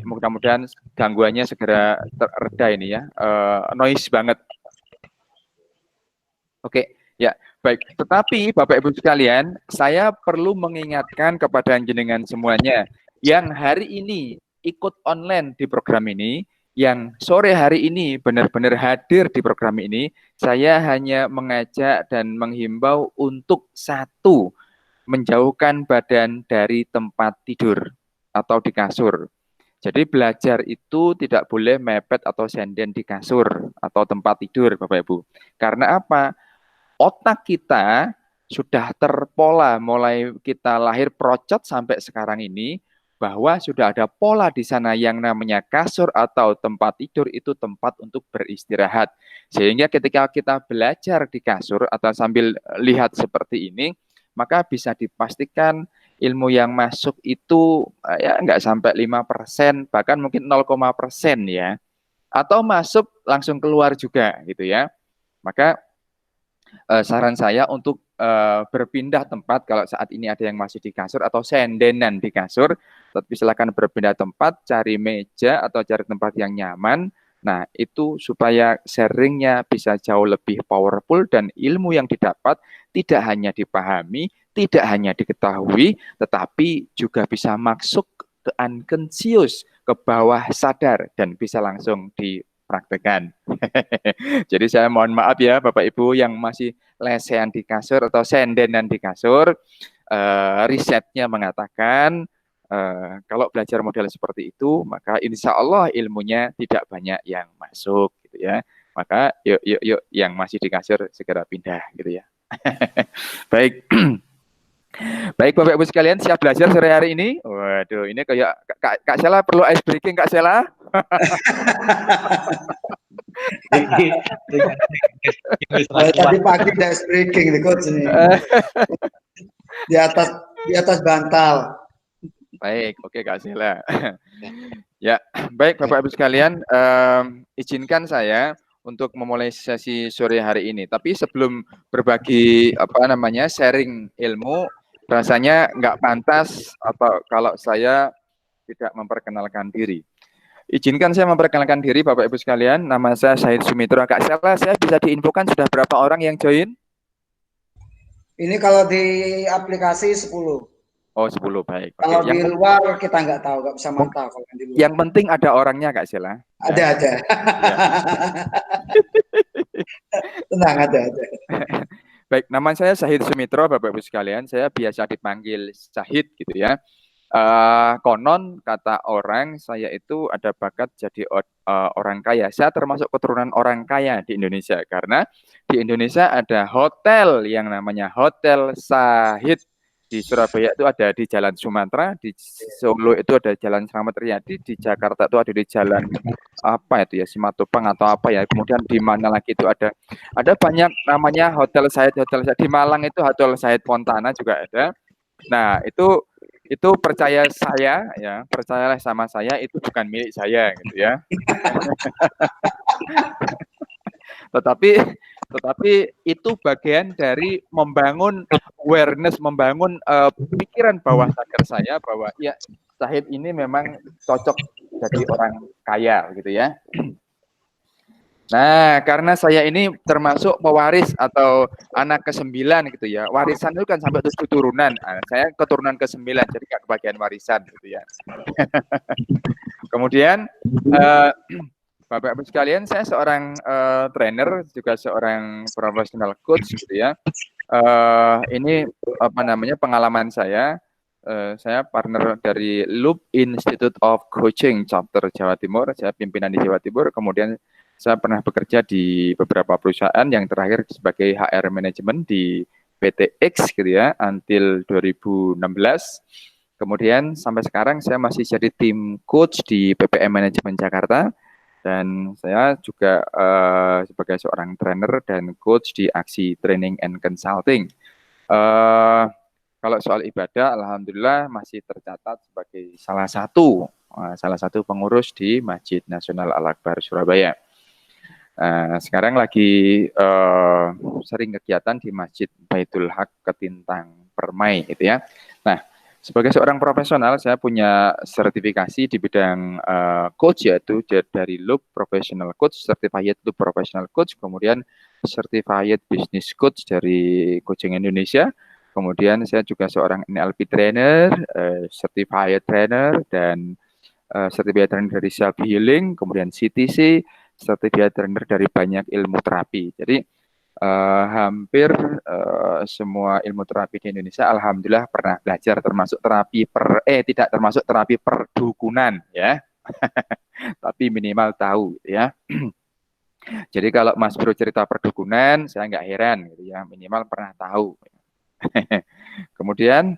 mudah-mudahan gangguannya segera terreda ini ya. Noise banget. Oke, ya baik. Tetapi Bapak Ibu sekalian, saya perlu mengingatkan kepada jenengan semuanya yang hari ini ikut online di program ini, yang sore hari ini benar-benar hadir di program ini, saya hanya mengajak dan menghimbau untuk satu, menjauhkan badan dari tempat tidur atau di kasur. Jadi belajar itu tidak boleh mepet atau senden di kasur atau tempat tidur, Bapak Ibu. Karena apa? Otak kita sudah terpola mulai kita lahir procot sampai sekarang ini bahwa sudah ada pola di sana yang namanya kasur atau tempat tidur itu tempat untuk beristirahat. Sehingga ketika kita belajar di kasur atau sambil lihat seperti ini, maka bisa dipastikan ilmu yang masuk itu ya nggak sampai 5%, bahkan mungkin 0,% ya. Atau masuk langsung keluar juga gitu ya. Maka saran saya untuk berpindah tempat kalau saat ini ada yang masih di kasur atau sendenan di kasur, tapi silakan berpindah tempat, cari meja atau cari tempat yang nyaman. Nah, itu supaya sharingnya bisa jauh lebih powerful dan ilmu yang didapat tidak hanya dipahami, tidak hanya diketahui, tetapi juga bisa masuk ke unconscious, ke bawah sadar dan bisa langsung dipraktekkan. Jadi saya mohon maaf ya Bapak Ibu yang masih lesehan di kasur atau sendenan di kasur, risetnya mengatakan kalau belajar model seperti itu, maka insya Allah ilmunya tidak banyak yang masuk, gitu ya. Maka yuk yang masih di kasur segera pindah, gitu ya. Baik, baik Bapak Ibu sekalian, siap belajar sore hari ini? Waduh, ini kayak Kak Sela perlu ice breaking, Kak Sela? Tadi pagi udah ice breaking nih coach ini. Di atas bantal. Baik, oke Kak Sela. Ya, baik Bapak Ibu sekalian, izinkan saya untuk memulai sesi sore hari ini. Tapi sebelum berbagi sharing ilmu, rasanya nggak pantas atau kalau saya tidak memperkenalkan diri. Izinkan saya memperkenalkan diri Bapak Ibu sekalian. Nama saya Syahid Sumitro. Kak Sela, saya bisa diinfokan sudah berapa orang yang join? Ini kalau di aplikasi 10. Oh, 10, baik. Kalau di luar kita nggak tahu, nggak bisa mantau kalau di luar. Yang penting ada orangnya, Kak Sela. Ada. Ya. Tenang, ada. Baik, nama saya Syahid Sumitro, Bapak Ibu sekalian. Saya biasa dipanggil Syahid gitu ya. Konon kata orang saya itu ada bakat jadi orang kaya. Saya termasuk keturunan orang kaya di Indonesia karena di Indonesia ada hotel yang namanya Hotel Syahid. Di Surabaya itu ada di Jalan Sumatera, di Solo itu ada Jalan Slamet Riyadi, di Jakarta itu ada di Jalan apa itu ya, Simatupang atau apa ya. Kemudian di mana lagi itu ada banyak namanya Hotel Syahid. Di Malang itu Hotel Syahid Fontana juga ada. Nah, itu percayalah sama saya, itu bukan milik saya gitu ya. Tetapi itu bagian dari membangun awareness, membangun pikiran bawah sadar saya bahwa ya Syahid ini memang cocok jadi orang kaya gitu ya. Nah, karena saya ini termasuk pewaris atau anak ke-9 gitu ya. Warisan itu kan sampai 7 turunan. Nah, saya keturunan ke-9, jadi nggak kebagian warisan gitu ya. Kemudian, Bapak Ibu sekalian, saya seorang trainer, juga seorang professional coach gitu ya. Ini pengalaman saya. Saya partner dari Loop Institute of Coaching Chapter Jawa Timur. Saya pimpinan di Jawa Timur. Kemudian saya pernah bekerja di beberapa perusahaan, yang terakhir sebagai HR Management di PT X gitu ya, until 2016. Kemudian sampai sekarang saya masih jadi tim coach di PPM Manajemen Jakarta, dan saya juga sebagai seorang trainer dan coach di Aksi Training and Consulting. Kalau soal ibadah, alhamdulillah masih tercatat sebagai salah satu pengurus di Masjid Nasional Al-Akbar Surabaya. Sekarang lagi sering kegiatan di Masjid Baitul Haq Ketintang Permai gitu ya. Nah, Sebagai seorang profesional, saya punya sertifikasi di bidang coach, yaitu dari Loop Professional Coach, Certified Loop Professional Coach, kemudian Certified Business Coach dari Coaching Indonesia. Kemudian saya juga seorang NLP trainer, Certified Trainer, dan Certified Trainer dari Self Healing, kemudian CTC, Certified Trainer dari banyak ilmu terapi. Jadi hampir semua ilmu terapi di Indonesia alhamdulillah pernah belajar, termasuk tidak termasuk terapi perdukunan ya. Tapi minimal tahu ya. Jadi kalau Mas Bro cerita perdukunan, saya nggak heran gitu ya, minimal pernah tahu. Kemudian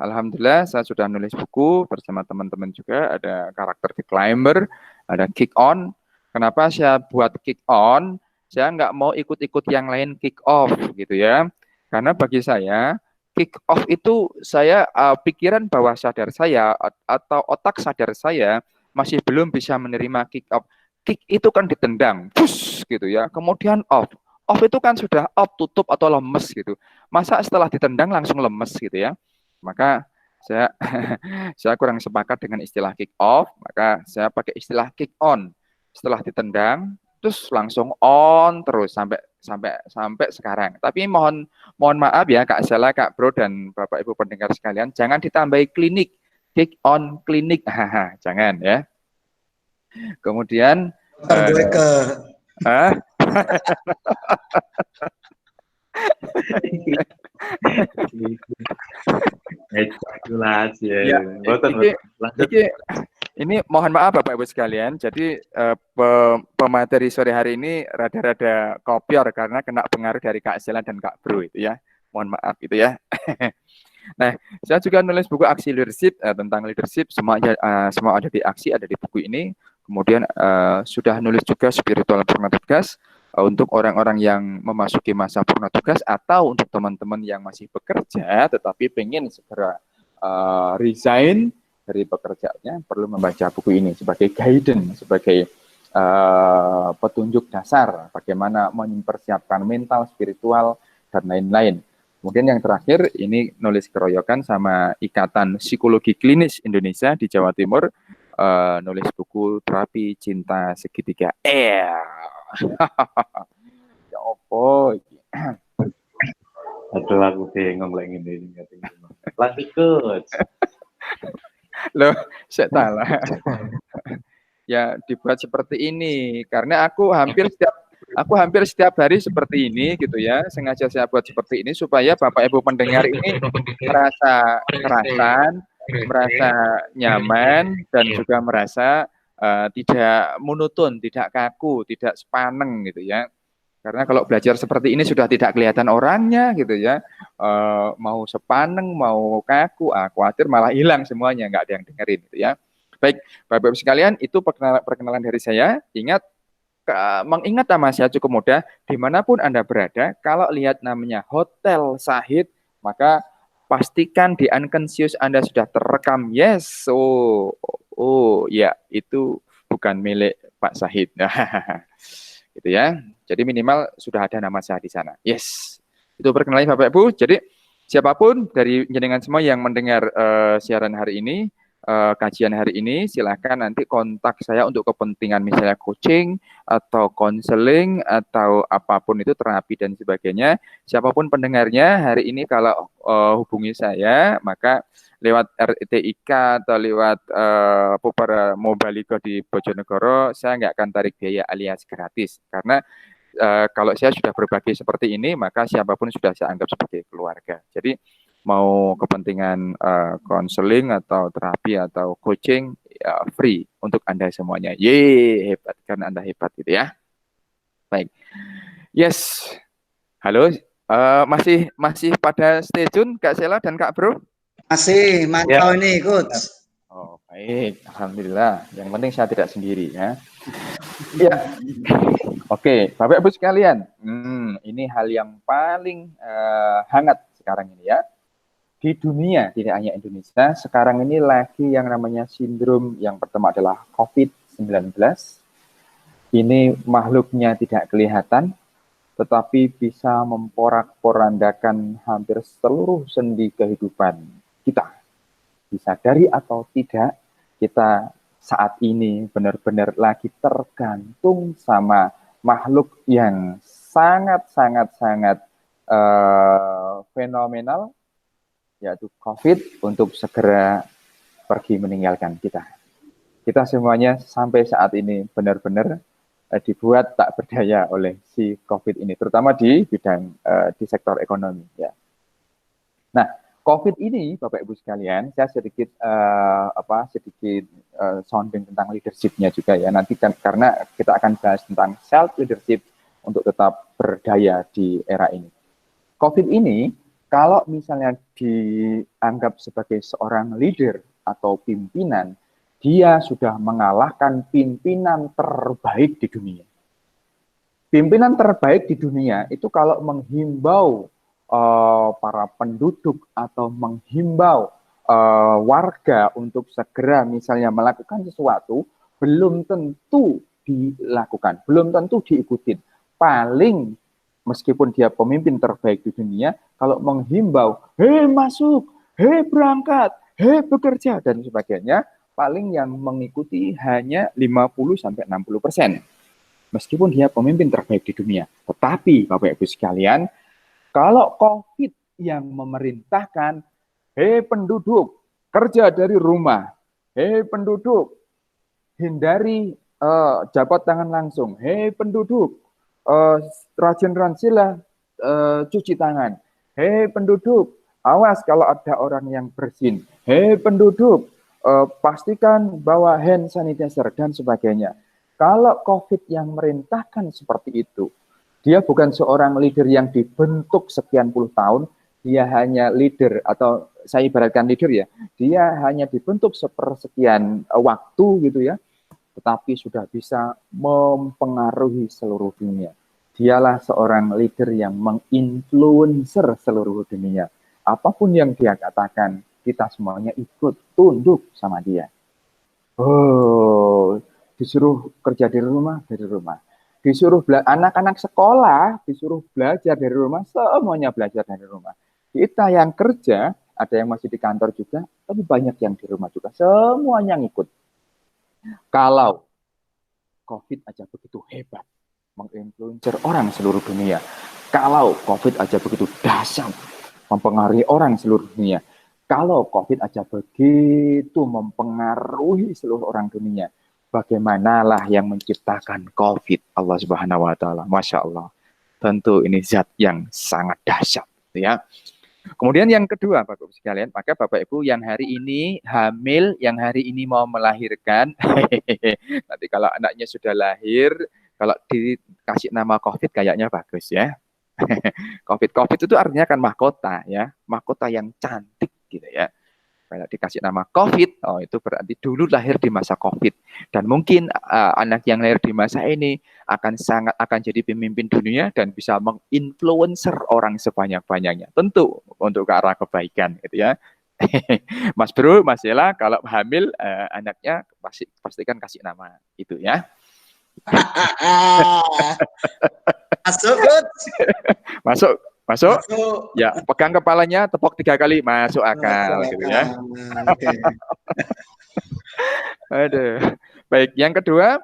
alhamdulillah saya sudah nulis buku bersama teman-teman juga, ada karakter The Climber, ada Kick On. Kenapa saya buat Kick On? Saya nggak mau ikut-ikut yang lain kick off gitu ya. Karena bagi saya kick off itu saya pikiran bawah sadar saya atau otak sadar saya masih belum bisa menerima kick off. Kick itu kan ditendang, push gitu ya. Kemudian off. Off itu kan sudah off, tutup atau lemes gitu. Masa setelah ditendang langsung lemes gitu ya. Maka saya saya kurang sepakat dengan istilah kick off, maka saya pakai istilah kick on. Setelah ditendang terus langsung on terus sampai sekarang. Tapi mohon maaf ya Kak Sela, Kak Bro, dan Bapak Ibu pendengar sekalian, jangan ditambahi klinik, kick on klinik, jangan ya. Kemudian ini mohon maaf Bapak Ibu sekalian, jadi pemateri sore hari ini rada-rada kopior karena kena pengaruh dari Kak Sela dan Kak Bro itu ya. Mohon maaf itu ya. Nah, saya juga nulis buku aksi leadership tentang leadership, semua ada di aksi, ada di buku ini. Kemudian sudah nulis juga spiritual purna tugas untuk orang-orang yang memasuki masa purna tugas atau untuk teman-teman yang masih bekerja tetapi pengen segera resign dari pekerjaannya, perlu membaca buku ini sebagai guidance, sebagai petunjuk dasar bagaimana mempersiapkan mental, spiritual, dan lain-lain. Kemudian yang terakhir, ini nulis keroyokan sama Ikatan Psikologi Klinis Indonesia di Jawa Timur, nulis buku Terapi Cinta Segitiga. Ya opo. Aduh, aku bingung lagi ini. Lanjut, Coach. Loh, saya salah. Ya dibuat seperti ini karena aku hampir setiap hari seperti ini gitu ya. Sengaja saya buat seperti ini supaya Bapak Ibu pendengar ini merasa kerasan, merasa nyaman, dan juga merasa tidak monoton, tidak kaku, tidak sepaneng gitu ya. Karena kalau belajar seperti ini sudah tidak kelihatan orangnya gitu ya, mau sepaneng, mau kaku, khawatir malah hilang semuanya, nggak ada yang dengerin gitu ya. Baik, Bapak-Ibu sekalian, itu perkenalan dari saya. Ingat, mengingat nama saya cukup mudah, dimanapun Anda berada, kalau lihat namanya Hotel Sahid, maka pastikan di unconscious Anda sudah terekam, yes, ya, itu bukan milik Pak Sahid. Gitu ya. Jadi minimal sudah ada nama saya di sana. Yes. Itu perkenalan Bapak Ibu. Jadi siapapun dari jenengan semua yang mendengar siaran hari ini, kajian hari ini, silakan nanti kontak saya untuk kepentingan misalnya coaching atau konseling atau apapun itu, terapi dan sebagainya. Siapapun pendengarnya hari ini kalau hubungi saya, maka lewat RTIK atau lewat Popara Mobaliko di Bojonegoro, saya nggak akan tarik biaya alias gratis. Karena kalau saya sudah berbagi seperti ini, maka siapapun sudah saya anggap sebagai keluarga. Jadi mau kepentingan konseling atau terapi atau coaching, ya, free untuk Anda semuanya. Yeay, hebat, karena Anda hebat gitu ya. Baik. Yes. Halo, masih pada stay tune Kak Sela dan Kak Bro? Masih mantau nih, Coach. Oh, baik. Alhamdulillah. Yang penting saya tidak sendiri ya. Ya. Oke, Bapak Ibu sekalian. Ini hal yang paling hangat sekarang ini ya. Di dunia, tidak hanya Indonesia, sekarang ini lagi yang namanya sindrom yang pertama adalah COVID-19. Ini makhluknya tidak kelihatan, tetapi bisa memporak-porandakan hampir seluruh sendi kehidupan kita. Disadari atau tidak, kita saat ini benar-benar lagi tergantung sama makhluk yang sangat-sangat fenomenal, yaitu COVID, untuk segera pergi meninggalkan kita. Kita semuanya sampai saat ini benar-benar dibuat tak berdaya oleh si COVID ini, terutama di bidang di sektor ekonomi. Ya. Nah, COVID ini, Bapak Ibu sekalian, saya sedikit sounding tentang leadership-nya juga ya. Nanti kan karena kita akan bahas tentang self leadership untuk tetap berdaya di era ini. COVID ini, kalau misalnya dianggap sebagai seorang leader atau pimpinan, dia sudah mengalahkan pimpinan terbaik di dunia. Pimpinan terbaik di dunia itu kalau menghimbau para penduduk atau menghimbau warga untuk segera misalnya melakukan sesuatu, belum tentu dilakukan, belum tentu diikutin. Paling meskipun dia pemimpin terbaik di dunia, kalau menghimbau, hei masuk, hei berangkat, hei bekerja, dan sebagainya, paling yang mengikuti hanya 50-60%. Meskipun dia pemimpin terbaik di dunia. Tetapi, Bapak Ibu sekalian, kalau COVID yang memerintahkan, hei penduduk, kerja dari rumah, hei penduduk, hindari jabat tangan langsung, hei penduduk, rajin-rajinlah cuci tangan. Hei penduduk, awas kalau ada orang yang bersin. Hei penduduk, pastikan bawa hand sanitizer dan sebagainya. Kalau COVID yang merintahkan seperti itu, dia bukan seorang leader yang dibentuk sekian puluh tahun, dia hanya leader, atau saya ibaratkan leader ya, dia hanya dibentuk sepersekian waktu gitu ya, tetapi sudah bisa mempengaruhi seluruh dunia. Dialah seorang leader yang menginfluencer seluruh dunia. Apapun yang dia katakan, kita semuanya ikut tunduk sama dia. Oh, disuruh kerja dari rumah, dari rumah. Disuruh anak-anak sekolah, disuruh belajar dari rumah, semuanya belajar dari rumah. Kita yang kerja, ada yang masih di kantor juga, tapi banyak yang di rumah juga. Semuanya ngikut. Kalau COVID aja begitu hebat, menginfluencer orang seluruh dunia. Kalau COVID aja begitu dahsyat, mempengaruhi orang seluruh dunia. Kalau COVID aja begitu mempengaruhi seluruh orang dunia, bagaimanalah yang menciptakan COVID? Allah Subhanahu wa Ta'ala. Masya Allah. Tentu ini zat yang sangat dahsyat. Ya. Kemudian yang kedua, Bapak Ibu sekalian, maka Bapak Ibu yang hari ini hamil, yang hari ini mau melahirkan, nanti kalau anaknya sudah lahir, kalau dikasih nama COVID kayaknya bagus ya. COVID itu artinya kan mahkota ya, mahkota yang cantik gitu ya. Kalau dikasih nama COVID, oh itu berarti dulu lahir di masa COVID. Dan mungkin anak yang lahir di masa ini akan jadi pemimpin dunia dan bisa menginfluencer orang sebanyak-banyaknya. Tentu untuk ke arah kebaikan gitu ya. Mas Bro, Mas Yela, kalau hamil anaknya pastikan kasih nama itu ya. Masuk, Gut. Masuk. Ya, pegang kepalanya, tepok 3 kali, masuk akal gitu ya. Okay. Aduh. Baik, yang kedua,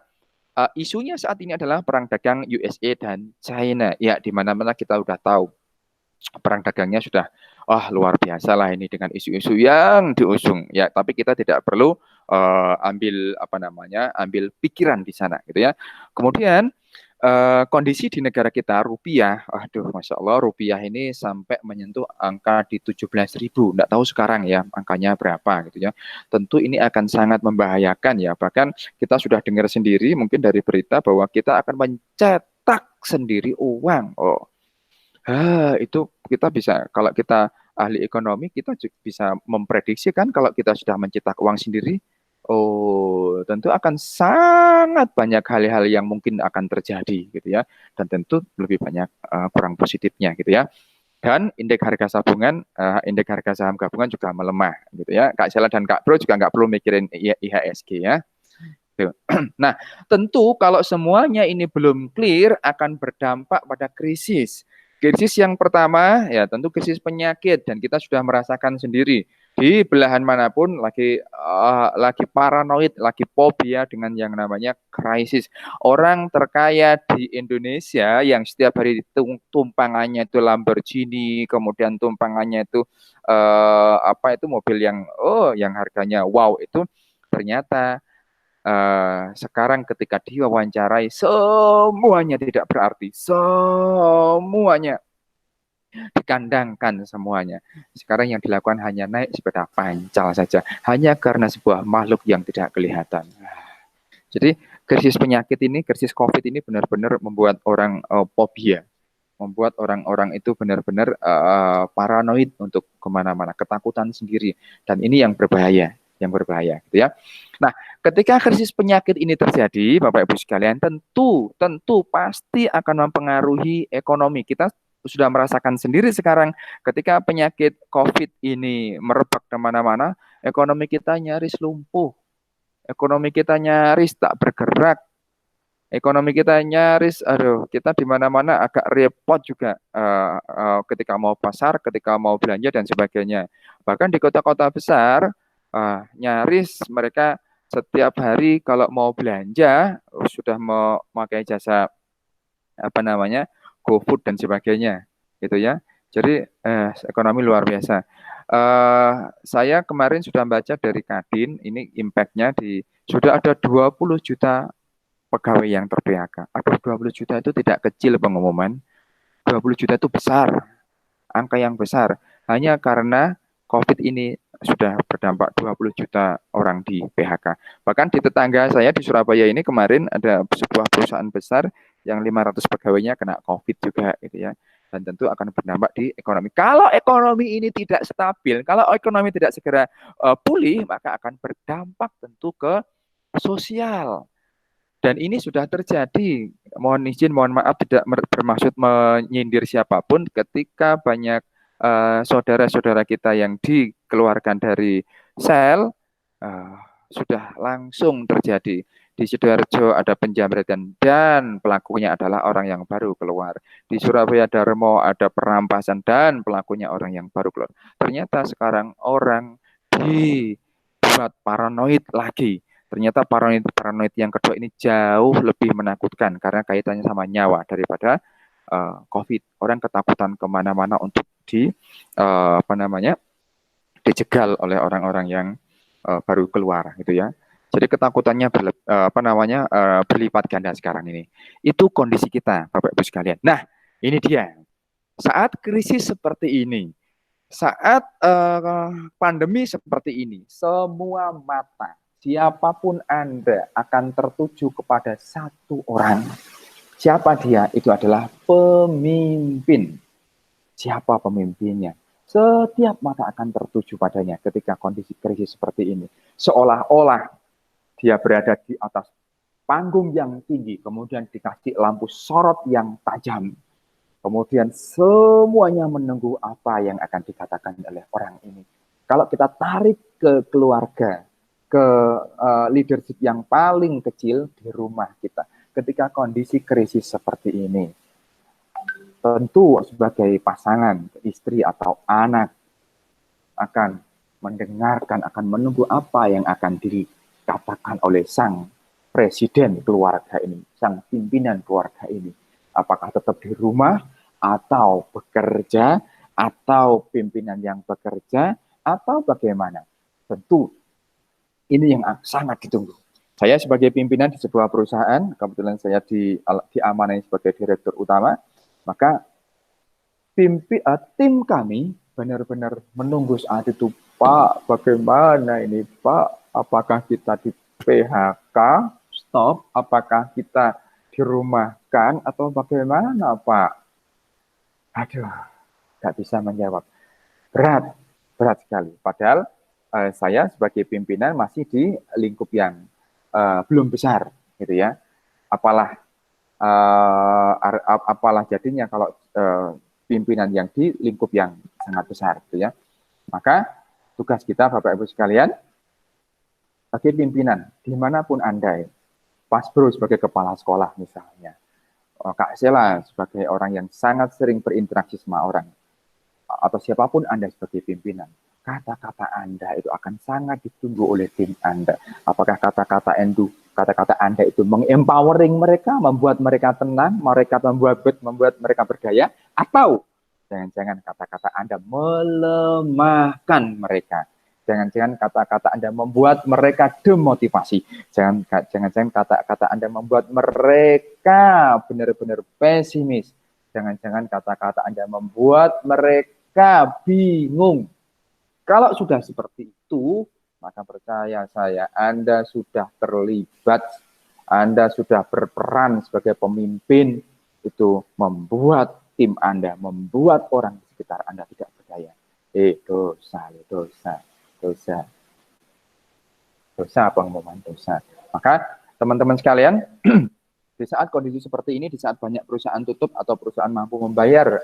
isunya saat ini adalah perang dagang USA dan China. Ya, di mana-mana kita udah tahu perang dagangnya sudah luar biasa lah ini dengan isu-isu yang diusung. Ya, tapi kita tidak perlu ambil pikiran di sana gitu ya. Kemudian kondisi di negara kita rupiah, Masya Allah, rupiah ini sampai menyentuh angka di 17.000. Nggak tahu sekarang ya angkanya berapa gitu ya. Tentu ini akan sangat membahayakan ya. Bahkan kita sudah dengar sendiri mungkin dari berita bahwa kita akan mencetak sendiri uang. Itu kita bisa, kalau kita ahli ekonomi, kita bisa memprediksi kan kalau kita sudah mencetak uang sendiri, tentu akan sangat banyak hal-hal yang mungkin akan terjadi gitu ya, dan tentu lebih banyak kurang positifnya gitu ya. Dan indeks harga saham gabungan juga melemah gitu ya. Kak Sela dan Kak Bro juga nggak perlu mikirin IHSG ya. Tuh. Nah, tentu kalau semuanya ini belum clear akan berdampak pada krisis. Krisis yang pertama ya tentu krisis penyakit dan kita sudah merasakan sendiri di belahan manapun lagi paranoid, lagi fobia dengan yang namanya krisis. Orang terkaya di Indonesia yang setiap hari tumpangannya itu Lamborghini, kemudian tumpangannya itu apa itu mobil yang harganya wow itu ternyata sekarang ketika diwawancarai semuanya tidak berarti, semuanya dikandangkan semuanya. Sekarang yang dilakukan hanya naik sepeda pancal saja, hanya karena sebuah makhluk yang tidak kelihatan. Jadi krisis penyakit ini, krisis COVID ini benar-benar membuat orang fobia, membuat orang-orang itu benar-benar paranoid untuk kemana-mana, ketakutan sendiri. Dan ini yang berbahaya, gitu ya. Nah, ketika krisis penyakit ini terjadi, Bapak Ibu sekalian, tentu pasti akan mempengaruhi ekonomi. Kita sudah merasakan sendiri sekarang ketika penyakit COVID ini merebak kemana-mana, ekonomi kita nyaris lumpuh, ekonomi kita nyaris tak bergerak. Ekonomi kita nyaris, kita di mana-mana agak repot juga ketika mau pasar, ketika mau belanja dan sebagainya. Bahkan di kota-kota besar, nyaris mereka setiap hari kalau mau belanja sudah memakai jasa GoFood dan sebagainya, gitu ya. Jadi ekonomi luar biasa. Saya kemarin sudah baca dari Kadin, ini impact-nya sudah ada 20 juta pegawai yang ter-PHK. Aduh, 20 juta itu tidak kecil pengumuman. 20 juta itu besar, angka yang besar. Hanya karena COVID ini sudah berdampak 20 juta orang di PHK. Bahkan di tetangga saya di Surabaya ini kemarin ada sebuah perusahaan besar yang 500 pegawainya kena COVID juga, gitu ya. Dan tentu akan berdampak di ekonomi. Kalau ekonomi ini tidak stabil, kalau ekonomi tidak segera pulih, maka akan berdampak tentu ke sosial. Dan ini sudah terjadi, mohon izin, mohon maaf tidak bermaksud menyindir siapapun ketika banyak saudara-saudara kita yang dikeluarkan dari sel, sudah langsung terjadi. Di Sidoarjo ada penjamretan dan pelakunya adalah orang yang baru keluar. Di Surabaya Darmo ada perampasan dan pelakunya orang yang baru keluar. Ternyata sekarang orang dibuat paranoid lagi. Ternyata paranoid yang kedua ini jauh lebih menakutkan karena kaitannya sama nyawa daripada COVID. Orang ketakutan kemana-mana untuk dijegal oleh orang-orang yang baru keluar, gitu ya. Jadi ketakutannya berlipat ganda sekarang ini. Itu kondisi kita, Bapak Ibu sekalian. Nah, ini dia. Saat krisis seperti ini, saat pandemi seperti ini, semua mata siapapun Anda akan tertuju kepada satu orang. Siapa dia? Itu adalah pemimpin. Siapa pemimpinnya? Setiap mata akan tertuju padanya ketika kondisi krisis seperti ini. Seolah-olah dia berada di atas panggung yang tinggi, kemudian dikasih lampu sorot yang tajam. Kemudian semuanya menunggu apa yang akan dikatakan oleh orang ini. Kalau kita tarik ke keluarga, ke leadership yang paling kecil di rumah kita, ketika kondisi krisis seperti ini, tentu sebagai pasangan, istri atau anak akan mendengarkan, akan menunggu apa yang akan dikatakan oleh sang presiden keluarga ini, sang pimpinan keluarga ini. Apakah tetap di rumah atau bekerja, atau pimpinan yang bekerja, atau bagaimana? Tentu ini yang sangat ditunggu. Saya sebagai pimpinan di sebuah perusahaan, kebetulan saya diamanai sebagai direktur utama, maka tim kami benar-benar menunggu saat itu, Pak, bagaimana ini Pak? Apakah kita di PHK, stop? Apakah kita dirumahkan atau bagaimana Pak? Aduh, nggak bisa menjawab. Berat sekali. Padahal saya sebagai pimpinan masih di lingkup yang belum besar, gitu ya. Apalah jadinya kalau pimpinan yang di lingkup yang sangat besar, gitu ya. Maka tugas kita, Bapak Ibu sekalian, Bagi pimpinan, dimanapun Anda, Mas Bro sebagai kepala sekolah misalnya, Kak Sela sebagai orang yang sangat sering berinteraksi sama orang, atau siapapun Anda sebagai pimpinan, kata-kata Anda itu akan sangat ditunggu oleh tim Anda. Apakah kata-kata Anda itu mengempowering mereka, membuat mereka tenang, membuat mereka berdaya, atau jangan-jangan kata-kata Anda melemahkan mereka. Jangan-jangan kata-kata Anda membuat mereka demotivasi. Jangan-jangan kata-kata Anda membuat mereka benar-benar pesimis. Jangan-jangan kata-kata Anda membuat mereka bingung. Kalau sudah seperti itu, maka percaya saya, Anda sudah terlibat, Anda sudah berperan sebagai pemimpin, itu membuat tim Anda, membuat orang di sekitar Anda tidak berdaya. Dosa pengumuman dosa. Maka teman-teman sekalian, di saat kondisi seperti ini, di saat banyak perusahaan tutup atau perusahaan mampu membayar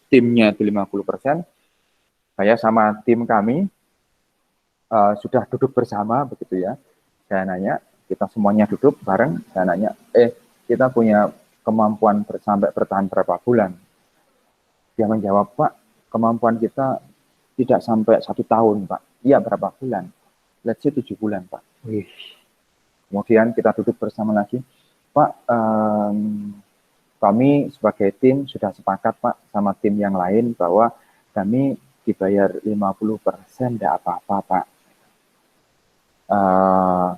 timnya di 50%, saya sama tim kami sudah duduk bersama begitu ya. Saya nanya, kita semuanya duduk bareng, saya nanya, kita punya kemampuan sampai bertahan berapa bulan? Dia menjawab, Pak, kemampuan kita tidak sampai 1 tahun, Pak. Iya, berapa bulan? Let's say 7 bulan, Pak. Kemudian kita duduk bersama lagi, Pak, kami sebagai tim sudah sepakat, Pak, sama tim yang lain bahwa kami dibayar 50%, tidak apa-apa, Pak.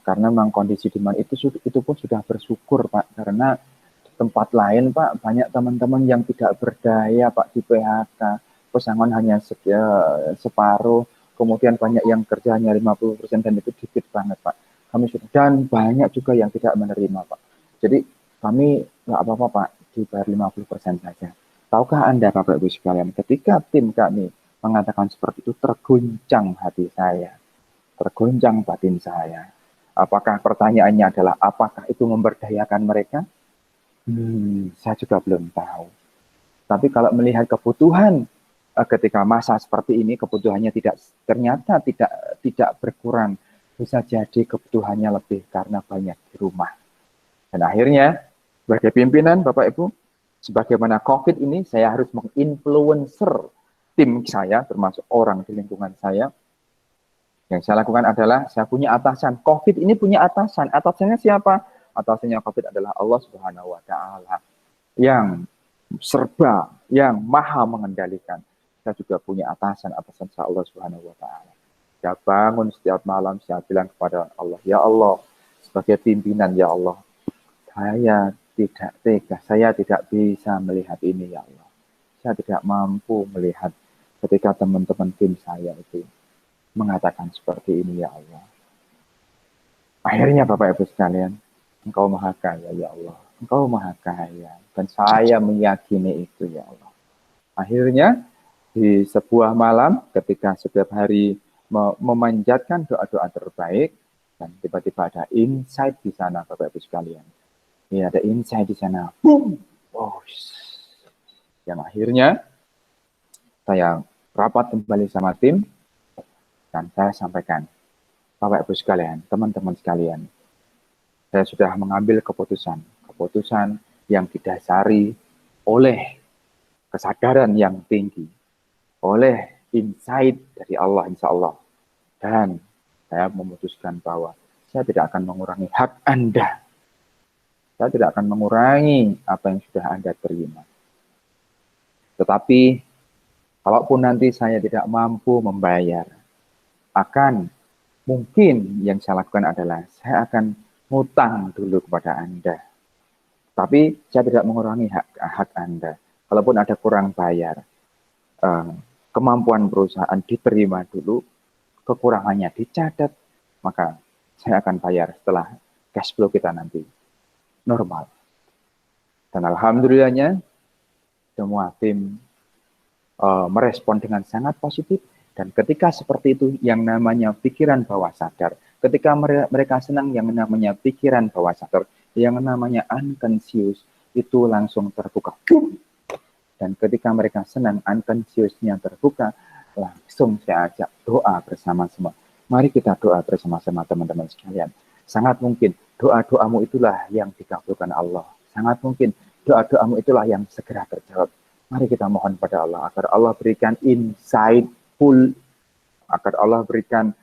Karena memang kondisi demand itu pun sudah bersyukur, Pak, karena di tempat lain, Pak, banyak teman-teman yang tidak berdaya, Pak, di PHK, pesangon hanya separuh, kemudian banyak yang kerja hanya 50% dan itu dikit banget, Pak. Dan banyak juga yang tidak menerima, Pak. Jadi kami nggak apa-apa, Pak, dibayar 50% saja. Tahukah Anda, Bapak Ibu sekalian, ketika tim kami mengatakan seperti itu, terguncang hati saya, terguncang batin saya. Apakah pertanyaannya adalah, apakah itu memberdayakan mereka? Saya juga belum tahu. Tapi kalau melihat kebutuhan ketika masa seperti ini, kebutuhannya ternyata tidak berkurang. Bisa jadi kebutuhannya lebih karena banyak di rumah. Dan akhirnya, sebagai pimpinan, Bapak Ibu, sebagaimana COVID ini, saya harus menginfluencer tim saya, termasuk orang di lingkungan saya. Yang saya lakukan adalah, saya punya atasan. COVID ini punya atasan. Atasannya siapa? Atasannya COVID adalah Allah Subhanahu wa Ta'ala. Yang serba, yang maha mengendalikan. Saya juga punya atasan Allah Subhanahu wa Ta'ala. Saya bangun setiap malam, saya bilang kepada Allah, ya Allah, sebagai pimpinan, ya Allah, saya tidak tega, saya tidak bisa melihat ini, ya Allah. Saya tidak mampu melihat ketika teman-teman tim saya itu mengatakan seperti ini, ya Allah. Akhirnya Bapak Ibu sekalian, Engkau maha kaya, ya Allah. Engkau maha kaya. Dan saya meyakini itu, ya Allah. Akhirnya, di sebuah malam, ketika setiap hari memanjatkan doa-doa terbaik, dan tiba-tiba ada insight di sana, Bapak Ibu sekalian. Ya, ada insight di sana. Boom! Oh, yang akhirnya, saya rapat kembali sama tim, dan saya sampaikan, Bapak Ibu sekalian, teman-teman sekalian, saya sudah mengambil keputusan yang didasari oleh kesadaran yang tinggi, oleh insight dari Allah, insya Allah. Dan saya memutuskan bahwa saya tidak akan mengurangi hak Anda. Saya tidak akan mengurangi apa yang sudah Anda terima. Tetapi, kalaupun nanti saya tidak mampu membayar, mungkin yang saya lakukan adalah saya akan ngutang dulu kepada Anda. Tapi saya tidak mengurangi hak Anda. Kalaupun ada kurang bayar, kemampuan perusahaan diterima dulu, kekurangannya dicatat, maka saya akan bayar setelah cash flow kita nanti normal. Dan alhamdulillahnya, semua tim merespon dengan sangat positif. Dan ketika seperti itu, yang namanya pikiran bawah sadar, ketika mereka senang, yang namanya pikiran bawah sadar, yang namanya unconscious, itu langsung terbuka. Dan ketika mereka senang, unconscious-nya terbuka, langsung saya ajak doa bersama-sama. Mari kita doa bersama-sama teman-teman sekalian. Sangat mungkin doa-doamu itulah yang dikabulkan Allah. Sangat mungkin doa-doamu itulah yang segera terjawab. Mari kita mohon pada Allah agar Allah berikan insightful, agar Allah berikan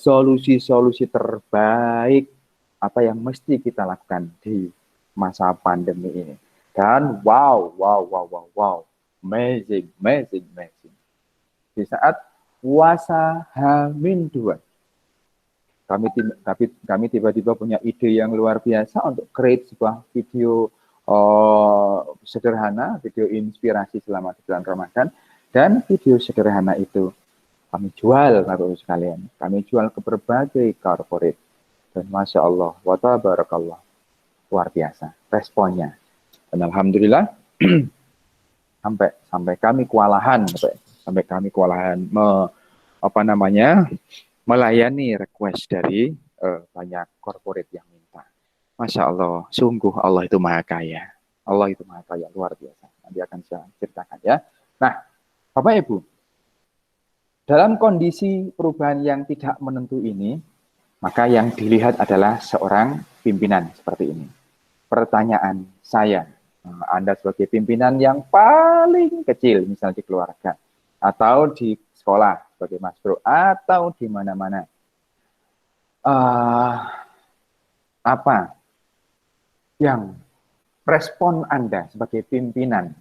solusi-solusi terbaik apa yang mesti kita lakukan di masa pandemi ini. Dan wow, amazing. Di saat puasa H-2, kami tiba-tiba punya ide yang luar biasa untuk create sebuah video sederhana, video inspirasi selama di bulan Ramadan, dan video sederhana itu kami jual, Bapak Ibu sekalian. Kami jual ke berbagai corporate. Dan Masya Allah, wa tabarakallah, luar biasa responnya. Dan Alhamdulillah, sampai kami kewalahan, melayani request dari banyak corporate yang minta. Masya Allah, sungguh Allah itu maha kaya. Allah itu maha kaya, luar biasa. Nanti akan saya ceritakan ya. Nah, Bapak Ibu, dalam kondisi perubahan yang tidak menentu ini, maka yang dilihat adalah seorang pimpinan seperti ini. Pertanyaan saya, Anda sebagai pimpinan yang paling kecil, misalnya di keluarga, atau di sekolah, sebagai Mas Bro, atau di mana-mana, apa yang respon Anda sebagai pimpinan?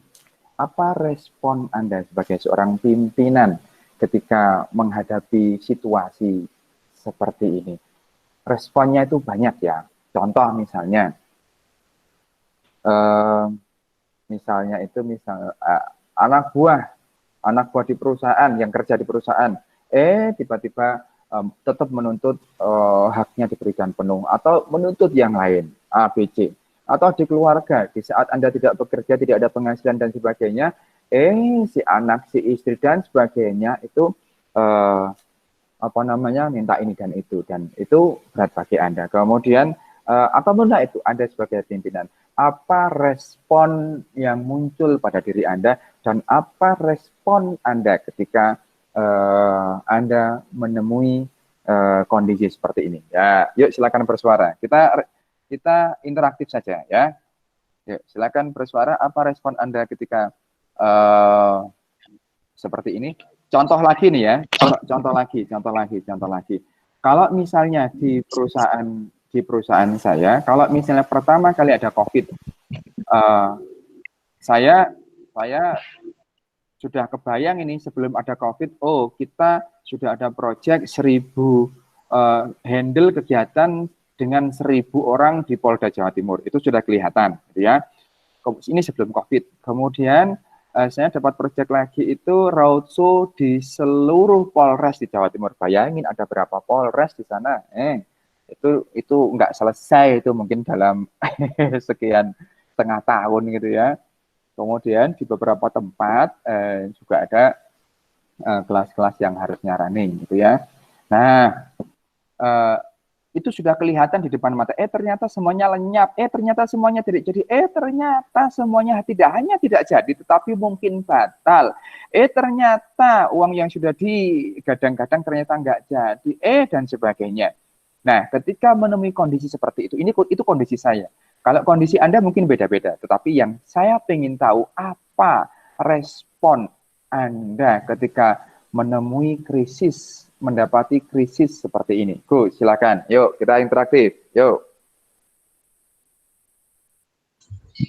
Apa respon Anda sebagai seorang pimpinan ketika menghadapi situasi seperti ini? Responnya itu banyak ya. Contoh misalnya, anak buah di perusahaan yang kerja di perusahaan, tiba-tiba tetap menuntut haknya diberikan penuh, atau menuntut yang lain, A, B, C. Atau di keluarga, di saat Anda tidak bekerja, tidak ada penghasilan dan sebagainya, si anak, si istri dan sebagainya itu minta ini dan itu berat bagi Anda. Kemudian apabila itu Anda sebagai pimpinan, apa respon yang muncul pada diri Anda dan apa respon Anda ketika Anda menemui kondisi seperti ini? Ya, yuk silakan bersuara. Kita interaktif saja ya. Yuk, silakan bersuara. Apa respon Anda ketika seperti ini? Contoh lagi nih ya, contoh lagi. Kalau misalnya di perusahaan saya, kalau misalnya pertama kali ada COVID, saya sudah kebayang ini sebelum ada COVID, kita sudah ada project 1000 handle kegiatan dengan 1000 orang di Polda Jawa Timur. Itu sudah kelihatan, gitu ya. Ini sebelum COVID. Kemudian saya dapat proyek lagi itu roadshow di seluruh Polres di Jawa Timur. Bayangin ada berapa Polres di sana? Itu nggak selesai, itu mungkin dalam sekian setengah tahun gitu ya. Kemudian di beberapa tempat juga ada kelas-kelas yang harusnya running gitu ya. Nah, itu sudah kelihatan di depan mata. Ternyata semuanya lenyap. Ternyata semuanya tidak jadi. Ternyata semuanya tidak hanya tidak jadi, tetapi mungkin batal. Ternyata uang yang sudah digadang-gadang ternyata nggak jadi. Dan sebagainya. Nah, ketika menemui kondisi seperti itu kondisi saya. Kalau kondisi Anda mungkin beda-beda. Tetapi yang saya ingin tahu, apa respon Anda ketika menemui mendapati krisis seperti ini. Silakan. Yuk, kita interaktif. Yuk.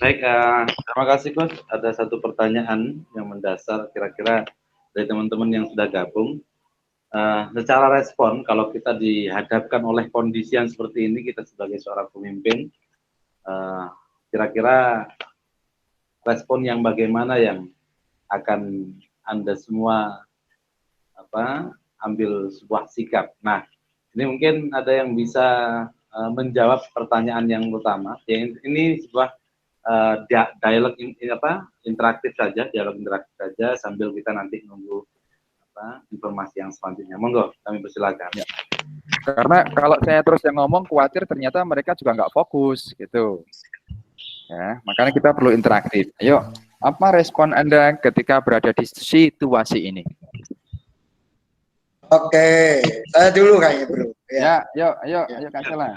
Baik, terima kasih Coach. Ada satu pertanyaan yang mendasar kira-kira dari teman-teman yang sudah gabung. Secara respon, kalau kita dihadapkan oleh kondisi yang seperti ini, kita sebagai seorang pemimpin, kira-kira respon yang bagaimana yang akan Anda semua ambil sebuah sikap. Nah, ini mungkin ada yang bisa menjawab pertanyaan yang pertama. Ini sebuah dialog interaktif saja, sambil kita nanti nunggu informasi yang selanjutnya. Monggo, kami persilakan. Ya. Karena kalau saya terus yang ngomong, khawatir ternyata mereka juga nggak fokus gitu. Ya, makanya kita perlu interaktif. Ayo, apa respon Anda ketika berada di situasi ini? Oke, saya dulu kayaknya bro. Ya, yuk, Ya. Kak Sela.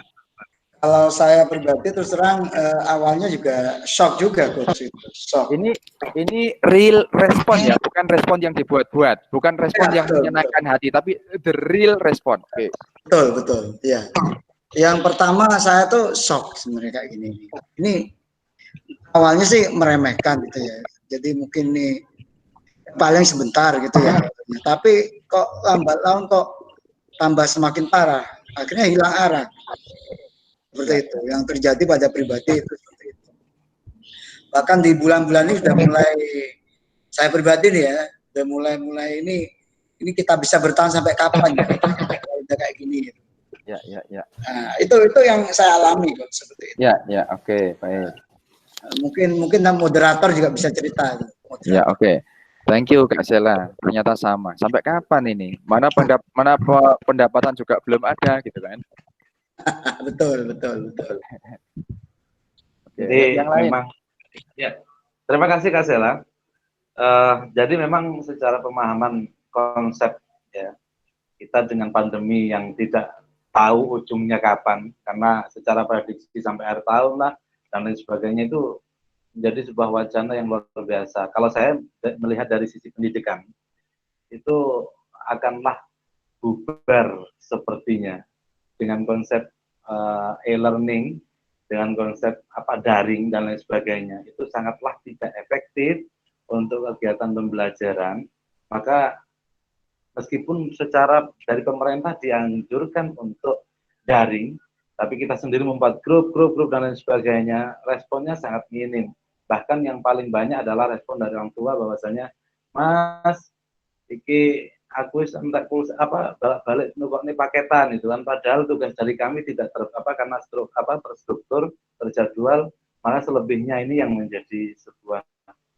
Kalau saya pribadi terus terang awalnya juga shock juga coach. Shock. Ini real respon ya, bukan respon yang dibuat-buat, bukan respon Ya, yang betul, menyenangkan hati, tapi the real respon. Oke. betul. Ya. Yang pertama saya tuh shock sebenarnya kayak gini. Ini awalnya sih meremehkan gitu ya. Jadi mungkin nih paling sebentar gitu ya. Tapi kok lambat laun kok tambah semakin parah. Akhirnya hilang arah. Seperti itu. Yang terjadi pada pribadi itu seperti itu. Bahkan di bulan-bulan ini sudah mulai, saya pribadi nih ya, sudah mulai ini kita bisa bertahan sampai kapan ya? Kalau udah kayak gini. Gitu. Ya. Nah, itu yang saya alami kok seperti itu. Ya, oke, baik. Mungkin moderator juga bisa cerita. Ya, oke. Thank you Kak Sela. Ternyata sama. Sampai kapan ini? Mana pendapatan juga belum ada gitu kan? betul. Oke, Jadi yang lain. memang ya. Terima kasih Kak Sela. Jadi memang secara pemahaman konsep ya, kita dengan pandemi yang tidak tahu ujungnya kapan, karena secara prediksi sampai akhir tahun lah dan lain sebagainya, itu menjadi sebuah wacana yang luar biasa. Kalau saya melihat dari sisi pendidikan, itu akanlah bubar sepertinya dengan konsep e-learning, dengan konsep daring dan lain sebagainya. Itu sangatlah tidak efektif untuk kegiatan pembelajaran. Maka meskipun secara dari pemerintah dianjurkan untuk daring, tapi kita sendiri membuat grup dan lain sebagainya, responnya sangat minim. Bahkan yang paling banyak adalah respon dari orang tua bahwasanya, Mas, iki aku entek balik nukok ini paketan itu kan, padahal tugas dari kami tidak karena terstruktur, terjadwal, maka selebihnya ini yang menjadi sebuah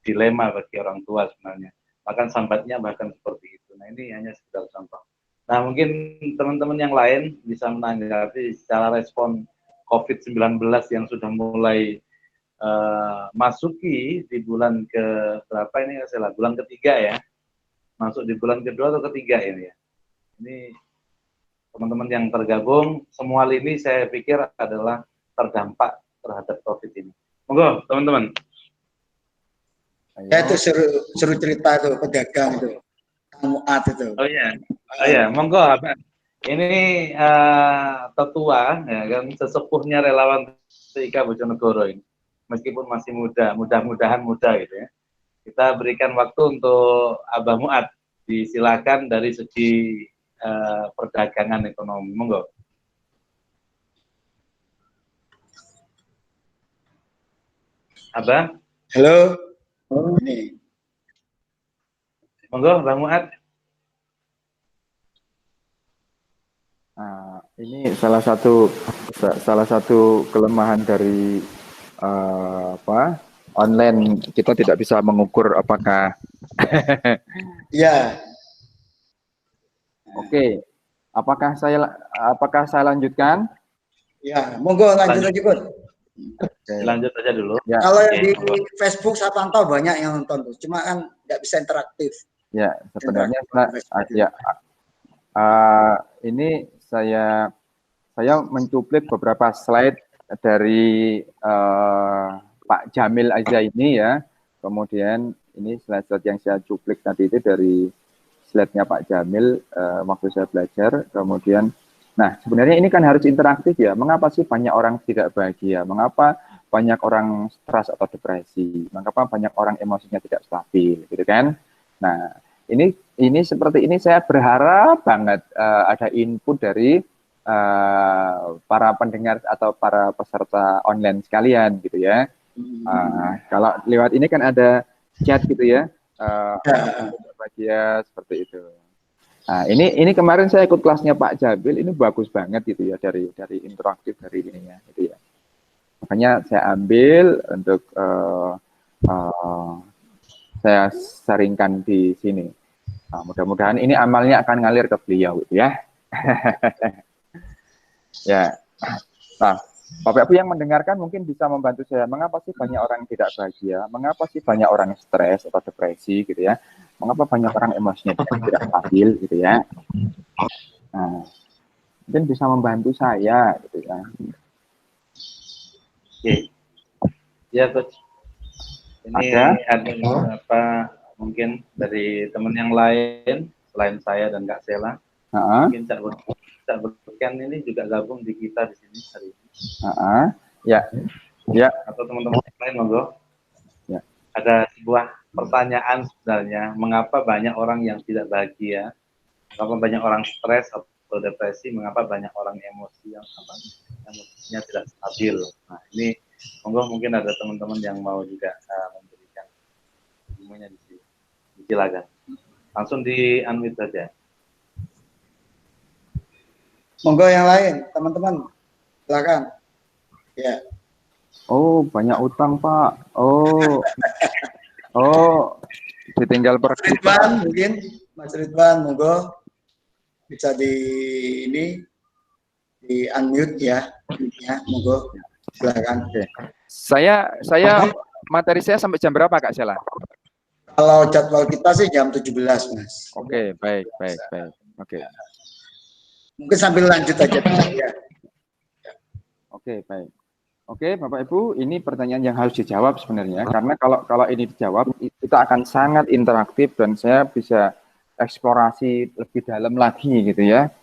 dilema bagi orang tua sebenarnya. Bahkan sambatnya bahkan seperti itu. Nah, ini hanya sekedar contoh. Nah, mungkin teman-teman yang lain bisa menanggapi secara respon COVID-19 yang sudah mulai masuki di bulan ke berapa ini, bulan ketiga ya. Masuk di bulan kedua atau ketiga ini ya. Ini teman-teman yang tergabung, semua lini saya pikir adalah terdampak terhadap COVID ini. Monggo, teman-teman. Ya itu seru cerita tuh pedagang itu, Kang Muat itu. Oh iya, monggo Abang. Ini tetua ya kan, sesepuhnya relawan TIK Bojonegoro ini. Meskipun masih mudah-mudahan muda gitu ya. Kita berikan waktu untuk Abah Muat. Disilakan dari segi perdagangan ekonomi, monggo. Abah. Halo. Ini. Monggo, Bang Muat. Nah, ini salah satu kelemahan dari online. Kita tidak bisa mengukur apakah Ya. Oke. Apakah saya lanjutkan? Ya, monggo lanjut aja, Bud. Lanjut aja dulu. Ya. Kalau di Facebook saya pantau banyak yang nonton tuh, cuma kan nggak bisa interaktif. Ya, sebenarnya ini saya mencuplik beberapa slide dari Pak Jamil aja ini ya. Kemudian ini slide-slide yang saya cuplik tadi itu dari slide-nya Pak Jamil waktu saya belajar. Kemudian, nah sebenarnya ini kan harus interaktif ya. Mengapa sih banyak orang tidak bahagia? Mengapa banyak orang stres atau depresi? Mengapa banyak orang emosinya tidak stabil, gitu kan? Nah, ini seperti ini saya berharap banget ada input dari para pendengar atau para peserta online sekalian gitu ya. Kalau lewat ini kan ada chat gitu ya. Bahagia seperti itu. Nah, ini kemarin saya ikut kelasnya Pak Jabil, ini bagus banget gitu ya dari interaktif dari ininya gitu ya. Makanya saya ambil untuk saya sharingkan di sini. Nah, mudah-mudahan ini amalnya akan ngalir ke beliau gitu ya. Ya. Nah, Bapak Ibu yang mendengarkan mungkin bisa membantu saya. Mengapa sih banyak orang tidak bahagia? Mengapa sih banyak orang stres atau depresi gitu ya? Mengapa banyak orang emosinya tidak stabil gitu ya. Nah, mungkin bisa membantu saya gitu ya. Oke. Ya, Coach. Ini ada beberapa mungkin dari teman yang lain selain saya dan Kak Sela. Mungkin Cak Burkan ini juga gabung di kita di sini hari ini. Ya. Ya. Atau teman-teman yang lain monggo. Ya. Ada sebuah pertanyaan sebenarnya, mengapa banyak orang yang tidak bahagia? Mengapa banyak orang stres atau depresi? Mengapa banyak orang emosinya tidak stabil? Nah, ini monggo mungkin ada teman-teman yang mau juga memberikan ilmunya di sini. Silakan. Langsung di unmute saja. Monggo yang lain, teman-teman. Silakan. Ya. Oh, banyak utang, Pak. Oh, ditinggal Mas Ridwan mungkin, Mas Ridwan, monggo bisa di unmute ya, monggo. Silakan. Oke. Saya materi saya sampai jam berapa, Kak Sela? Kalau jadwal kita sih jam 17, Mas. Oke, baik. Oke. Mungkin sambil lanjut aja ya. Oke, baik. Oke, Bapak Ibu, ini pertanyaan yang harus dijawab sebenarnya, karena kalau ini dijawab, kita akan sangat interaktif dan saya bisa eksplorasi lebih dalam lagi gitu ya,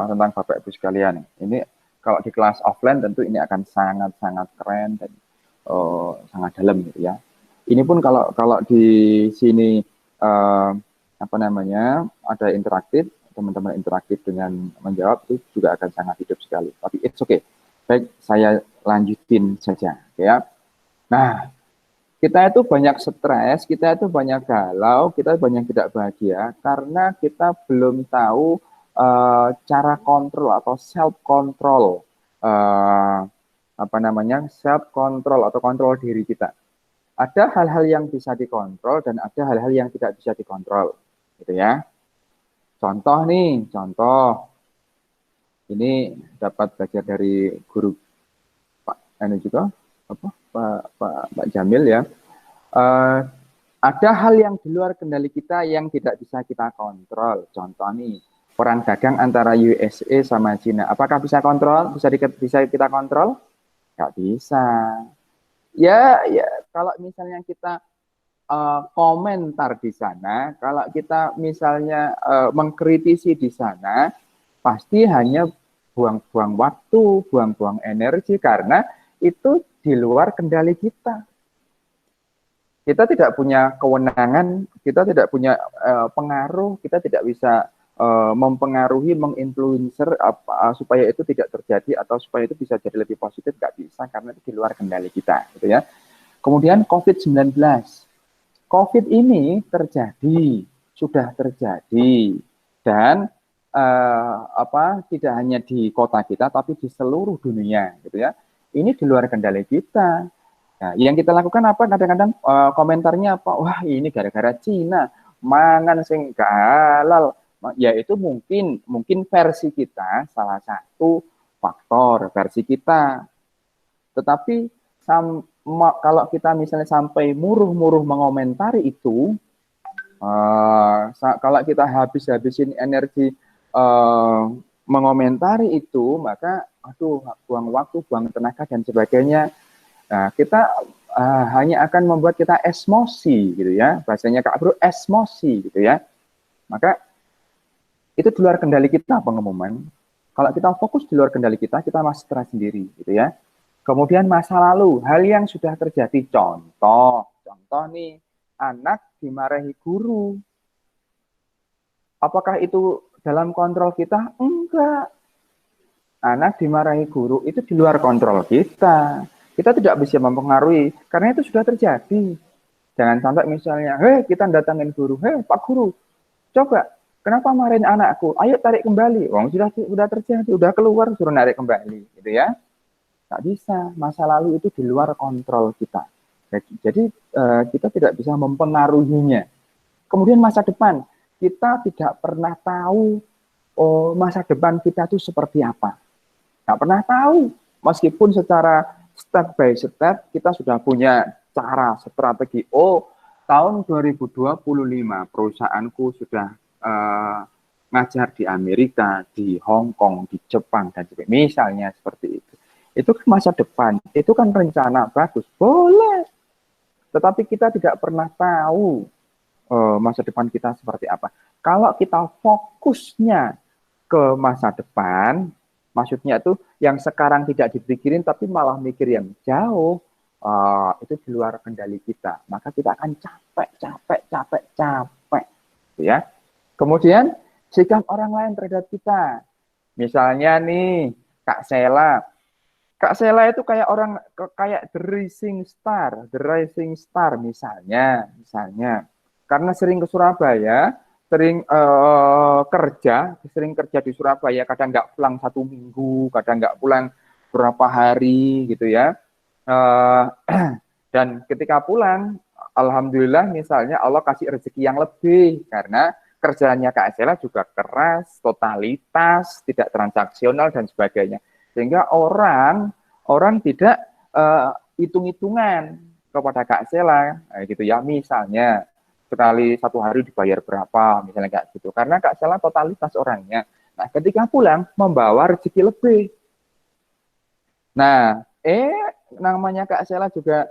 tentang Bapak Ibu sekalian. Ini kalau di kelas offline tentu ini akan sangat-sangat keren dan sangat dalam gitu ya. Ini pun kalau di sini ada interaktif, teman-teman interaktif dengan menjawab itu juga akan sangat hidup sekali. Tapi it's okay. Baik, saya lanjutin saja ya. Nah, kita itu banyak stres, kita itu banyak galau, kita banyak tidak bahagia karena kita belum tahu cara kontrol atau self control, self control atau kontrol diri kita. Ada hal-hal yang bisa dikontrol dan ada hal-hal yang tidak bisa dikontrol, gitu ya. Contoh. Ini dapat belajar dari guru Pak Jamil ya. Ada hal yang di luar kendali kita yang tidak bisa kita kontrol. Contoh nih, perang dagang antara USA sama China. Apakah bisa kontrol? Bisa kita kontrol? Nggak bisa. Ya, kalau misalnya kita komentar di sana, kalau kita misalnya mengkritisi di sana, pasti hanya buang-buang waktu, buang-buang energi karena itu di luar kendali kita. Kita tidak punya kewenangan, kita tidak punya pengaruh, kita tidak bisa mempengaruhi, menginfluencer supaya itu tidak terjadi atau supaya itu bisa jadi lebih positif, nggak bisa karena itu di luar kendali kita, gitu ya. Kemudian COVID-19. COVID ini sudah terjadi dan tidak hanya di kota kita tapi di seluruh dunia gitu ya. Ini di luar kendali kita. Nah, yang kita lakukan apa? Kadang-kadang komentarnya apa? Wah, ini gara-gara Cina, mangan sing halal. Ya itu mungkin versi kita, salah satu faktor versi kita. Tetapi kalau kita misalnya sampai muruh-muruh mengomentari itu, kalau kita habisin energi mengomentari itu, maka buang waktu, buang tenaga dan sebagainya. Nah, kita hanya akan membuat kita esmosi gitu ya, bahasanya Kak Bro, esmosi gitu ya. Maka itu di luar kendali kita pengumuman. Kalau kita fokus di luar kendali kita masih stres sendiri gitu ya. Kemudian masa lalu, hal yang sudah terjadi, contoh nih, anak dimarahi guru. Apakah itu dalam kontrol kita? Enggak. Anak dimarahi guru itu di luar kontrol kita. Kita tidak bisa mempengaruhi karena itu sudah terjadi. Jangan sampai misalnya, kita datangin guru, Pak Guru, coba kenapa marahin anakku? Ayo tarik kembali. Wong sudah terjadi, sudah keluar, suruh narik kembali, gitu ya. Nggak bisa. Masa lalu itu di luar kontrol kita. Jadi kita tidak bisa mempengaruhinya. Kemudian masa depan, kita tidak pernah tahu masa depan kita itu seperti apa. Nggak pernah tahu. Meskipun secara step by step kita sudah punya cara, strategi. tahun 2025 perusahaanku sudah ngajar di Amerika, di Hong Kong, di Jepang, dan sebagainya. Misalnya seperti itu. Itu kan masa depan, itu kan rencana bagus, boleh. Tetapi kita tidak pernah tahu masa depan kita seperti apa. Kalau kita fokusnya ke masa depan, maksudnya itu yang sekarang tidak dipikirin, tapi malah mikir yang jauh, itu di luar kendali kita. Maka kita akan capek. Ya. Kemudian, sikap orang lain terhadap kita. Misalnya nih, Kak Sela. Kak Sela itu kayak the rising star misalnya. Karena sering ke Surabaya, sering kerja di Surabaya, kadang nggak pulang 1 minggu, kadang nggak pulang berapa hari gitu ya. Dan ketika pulang, alhamdulillah misalnya Allah kasih rezeki yang lebih karena kerjanya Kak Sela juga keras, totalitas, tidak transaksional dan sebagainya. Sehingga orang tidak hitung-hitungan kepada Kak Sela, gitu ya. Misalnya sekali 1 hari dibayar berapa, misalnya kayak gitu. Karena Kak Sela totalitas orangnya. Nah, ketika pulang membawa rezeki lebih. Nah, namanya Kak Sela juga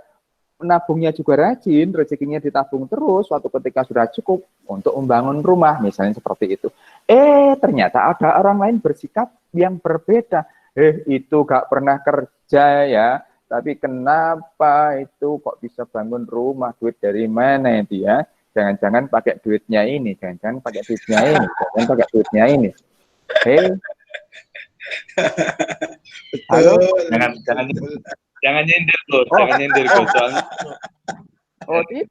nabungnya juga rajin, rezekinya ditabung terus, suatu ketika sudah cukup untuk membangun rumah, misalnya seperti itu. Ternyata ada orang lain bersikap yang berbeda. Itu gak pernah kerja ya, tapi kenapa itu kok bisa bangun rumah, duit dari mana itu ya? Jangan-jangan pakai duitnya ini, jangan-jangan pakai duitnya ini, jangan pakai duitnya ini. Halo, jangan nyindir Gus, jangan nyindir Gus. Soalnya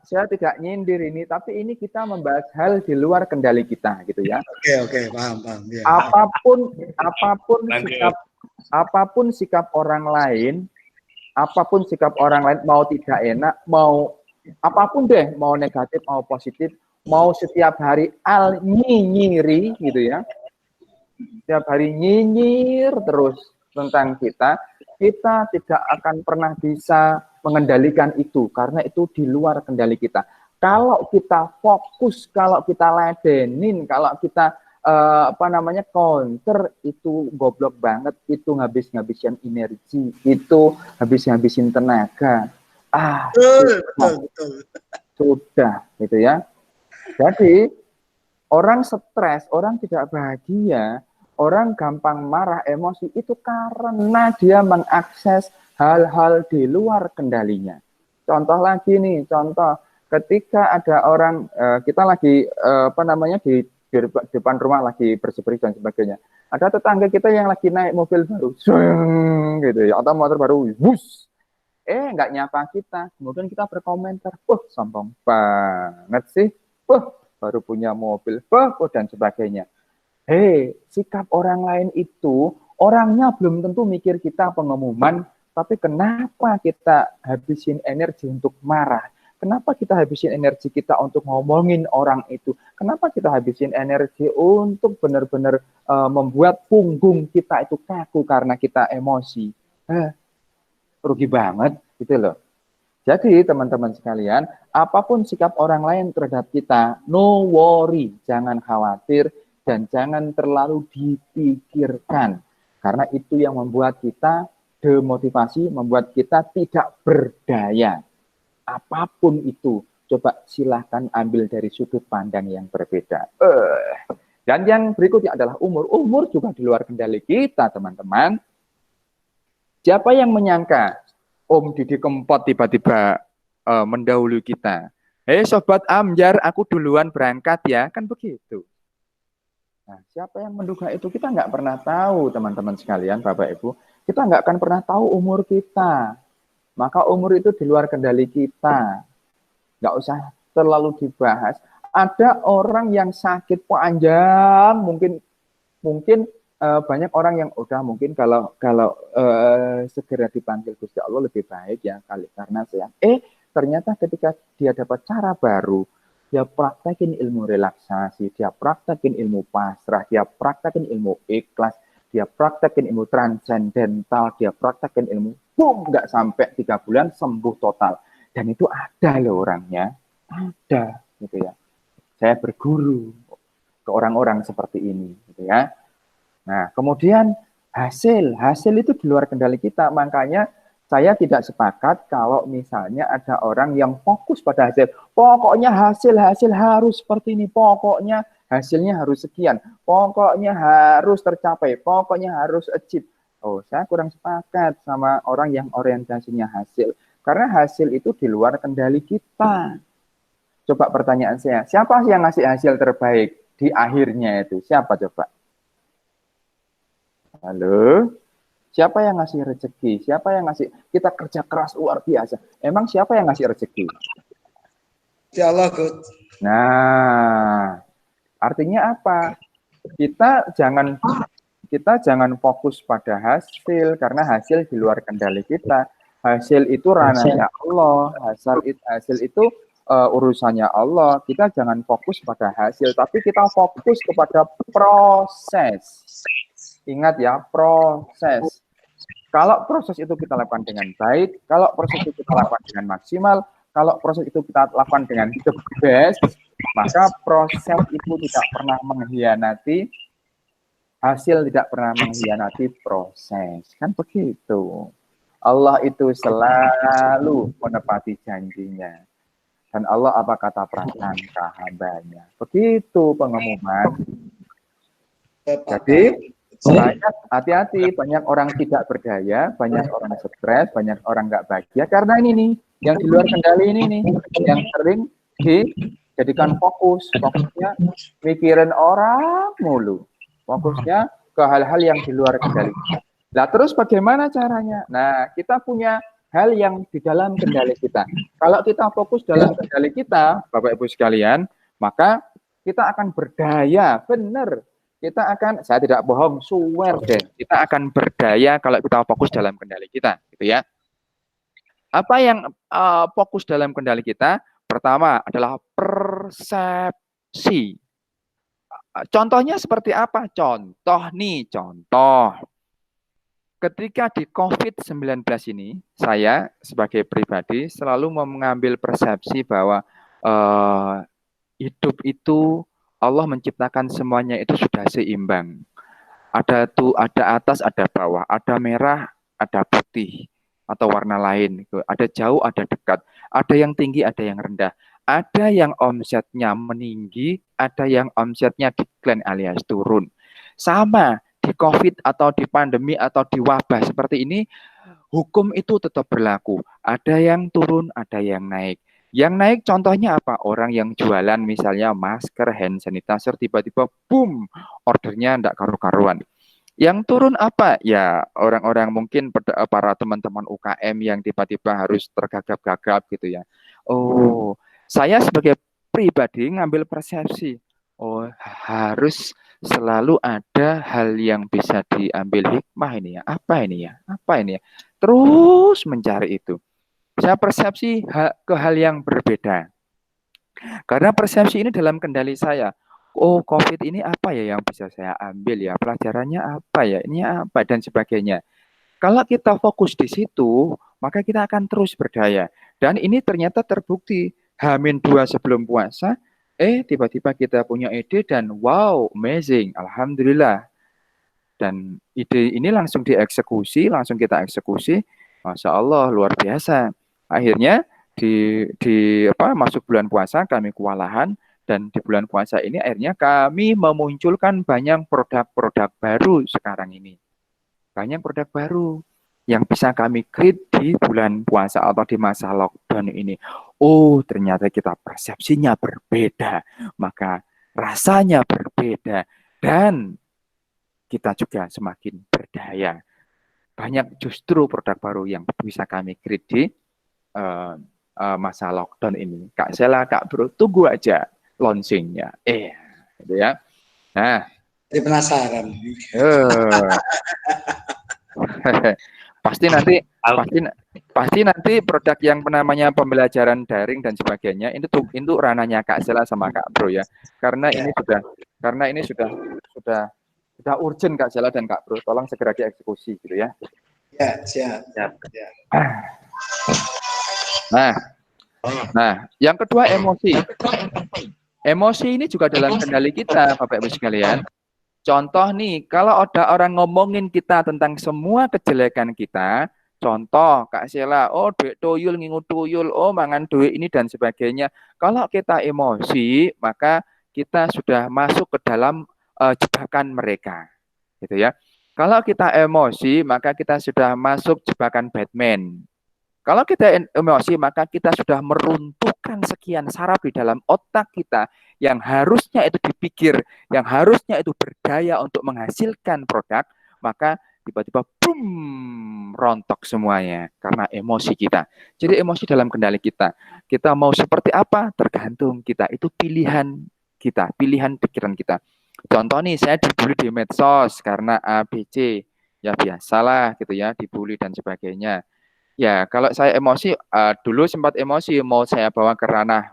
saya tidak nyindir ini, tapi ini kita membahas hal di luar kendali kita, gitu ya. Oke, paham. Ya. Apapun sikap orang lain, mau tidak enak, mau apapun deh, mau negatif, mau positif, mau setiap hari nyinyiri, gitu ya. Setiap hari nyinyir terus tentang kita tidak akan pernah bisa mengendalikan itu karena itu di luar kendali kita. Kalau kita fokus, kalau kita ladenin, kalau kita counter, itu goblok banget, itu ngabisin energi, itu habisin tenaga. Betul. Sudah, gitu ya. Jadi orang stres, orang tidak bahagia, orang gampang marah, emosi, itu karena dia mengakses hal-hal di luar kendalinya. Contoh lagi nih, ketika ada orang, kita lagi di depan rumah lagi bersih-bersih dan sebagainya. Ada tetangga kita yang lagi naik mobil baru, gitu ya, atau motor baru, wuss. Nggak nyapa kita, kemudian kita berkomentar, sombong banget sih, baru punya mobil, dan sebagainya. Sikap orang lain itu, orangnya belum tentu mikir kita pengumuman, tapi kenapa kita habisin energi untuk marah? Kenapa kita habisin energi kita untuk ngomongin orang itu? Kenapa kita habisin energi untuk benar-benar membuat punggung kita itu kaku karena kita emosi? Rugi banget, gitu loh. Jadi teman-teman sekalian, apapun sikap orang lain terhadap kita, no worry, jangan khawatir, dan jangan terlalu dipikirkan. Karena itu yang membuat kita demotivasi, membuat kita tidak berdaya. Apapun itu, coba silahkan ambil dari sudut pandang yang berbeda. Dan yang berikutnya adalah umur. Umur juga di luar kendali kita, teman-teman. Siapa yang menyangka Om Didi Kempot tiba-tiba mendahului kita? Sobat Amjar, aku duluan berangkat ya, kan begitu. Nah, siapa yang menduga itu? Kita nggak pernah tahu, teman-teman sekalian, Bapak Ibu. Kita nggak akan pernah tahu umur kita. Maka umur itu di luar kendali kita. Nggak usah terlalu dibahas. Ada orang yang sakit panjang, mungkin banyak orang yang udah mungkin kalau segera dipanggil Gusti Allah lebih baik ya karena saya ternyata ketika dia dapat cara baru, dia praktekin ilmu relaksasi, dia praktekin ilmu pasrah, dia praktekin ilmu ikhlas, dia praktekin ilmu transcendental, dia praktekin ilmu nggak sampai 3 bulan sembuh total. Dan itu ada loh orangnya, ada gitu ya. Saya berguru ke orang-orang seperti ini gitu ya. Nah, kemudian hasil itu di luar kendali kita. Makanya saya tidak sepakat kalau misalnya ada orang yang fokus pada hasil. Pokoknya hasil harus seperti ini. Pokoknya hasilnya harus sekian. Pokoknya harus tercapai. Pokoknya harus achieve. Oh, saya kurang sepakat sama orang yang orientasinya hasil. Karena hasil itu di luar kendali kita. Coba pertanyaan saya, siapa yang ngasih hasil terbaik di akhirnya itu? Siapa coba? Halo? Siapa yang ngasih rezeki? Siapa yang ngasih? Kita kerja keras luar biasa. Emang siapa yang ngasih rezeki? Ya Allah, Gus. Nah, artinya apa? Kita jangan fokus pada hasil karena hasil di luar kendali kita. Hasil itu ranahnya Allah. Hasil itu urusannya Allah. Kita jangan fokus pada hasil, tapi kita fokus kepada proses. Ingat ya, proses. Kalau proses itu kita lakukan dengan baik, kalau proses itu kita lakukan dengan maksimal, kalau proses itu kita lakukan dengan the best, maka proses itu tidak pernah mengkhianati hasil, tidak pernah mengkhianati proses. Kan begitu. Allah itu selalu menepati janjinya. Dan Allah apa kata prasangka hambanya. Begitu pengumuman. Jadi, hati-hati, banyak orang tidak berdaya, banyak orang stres, banyak orang nggak bahagia. Karena ini nih, yang di luar kendali ini nih, yang sering dijadikan fokusnya mikirin orang mulu. Fokusnya ke hal-hal yang di luar kendali. Nah, terus bagaimana caranya? Nah, kita punya hal yang di dalam kendali kita. Kalau kita fokus dalam kendali kita, Bapak Ibu sekalian, maka kita akan berdaya, benar. Kita akan, saya tidak bohong, swear deh, kita akan berdaya kalau kita fokus dalam kendali kita, gitu ya. Apa yang fokus dalam kendali kita? Pertama adalah persepsi. Contohnya seperti apa? Contoh. Ketika di COVID-19 ini, saya sebagai pribadi selalu mengambil persepsi bahwa hidup itu Allah menciptakan semuanya itu sudah seimbang. Ada atas, ada bawah, ada merah, ada putih, atau warna lain. Ada jauh, ada dekat. Ada yang tinggi, ada yang rendah. Ada yang omsetnya meninggi, ada yang omsetnya decline alias turun. Sama di COVID atau di pandemi atau di wabah seperti ini, hukum itu tetap berlaku. Ada yang turun, ada yang naik. Yang naik contohnya apa? Orang yang jualan misalnya masker, hand sanitizer, tiba-tiba boom, ordernya enggak karu-karuan. Yang turun apa? Ya orang-orang mungkin para teman-teman UKM yang tiba-tiba harus tergagap-gagap gitu ya. Oh, saya sebagai pribadi ngambil persepsi. Oh, harus selalu ada hal yang bisa diambil hikmah ini ya. Apa ini ya? Apa ini ya? Terus mencari itu. Saya persepsi ke hal yang berbeda. Karena persepsi ini dalam kendali saya. Oh, COVID ini apa ya yang bisa saya ambil ya? Pelajarannya apa ya? Ini apa? Dan sebagainya. Kalau kita fokus di situ, maka kita akan terus berdaya. Dan ini ternyata terbukti. H-2 sebelum puasa, tiba-tiba kita punya ide dan wow, amazing, alhamdulillah. Dan ide ini langsung dieksekusi, langsung kita eksekusi. Masya Allah, luar biasa. Akhirnya masuk bulan puasa kami kewalahan, dan di bulan puasa ini akhirnya kami memunculkan banyak produk-produk baru sekarang ini. Banyak produk baru yang bisa kami create di bulan puasa atau di masa lockdown ini. Oh, ternyata kita persepsinya berbeda, maka rasanya berbeda, dan kita juga semakin berdaya. Banyak justru produk baru yang bisa kami create di masa lockdown ini. Kak Sela, Kak Bro, tunggu aja launchingnya. Gitu ya. Nah, jadi penasaran. pasti nanti produk yang namanya pembelajaran daring dan sebagainya itu ranahnya Kak Sela sama Kak Bro ya. Karena ini sudah urgent Kak Sela dan Kak Bro, tolong segera dieksekusi gitu ya. Ya, siap. Nah, Nah, yang kedua emosi. Emosi ini juga dalam kendali kita, Bapak Ibu sekalian. Contoh nih, kalau ada orang ngomongin kita tentang semua kejelekan kita, contoh Kak Sela, oh duit tuyul, ngingu tuyul, oh mangan duit ini dan sebagainya. Kalau kita emosi, maka kita sudah masuk ke dalam jebakan mereka, gitu ya. Kalau kita emosi, maka kita sudah masuk jebakan Batman. Kalau kita emosi, maka kita sudah meruntuhkan sekian saraf di dalam otak kita yang harusnya itu dipikir, yang harusnya itu berdaya untuk menghasilkan produk, maka tiba-tiba boom, rontok semuanya karena emosi kita. Jadi emosi dalam kendali kita. Kita mau seperti apa tergantung kita. Itu pilihan kita, pilihan pikiran kita. Contoh nih, saya dibully di medsos karena A, B, C. Ya biasalah gitu ya, dibully dan sebagainya. Ya, kalau saya emosi, dulu sempat emosi mau saya bawa ke ranah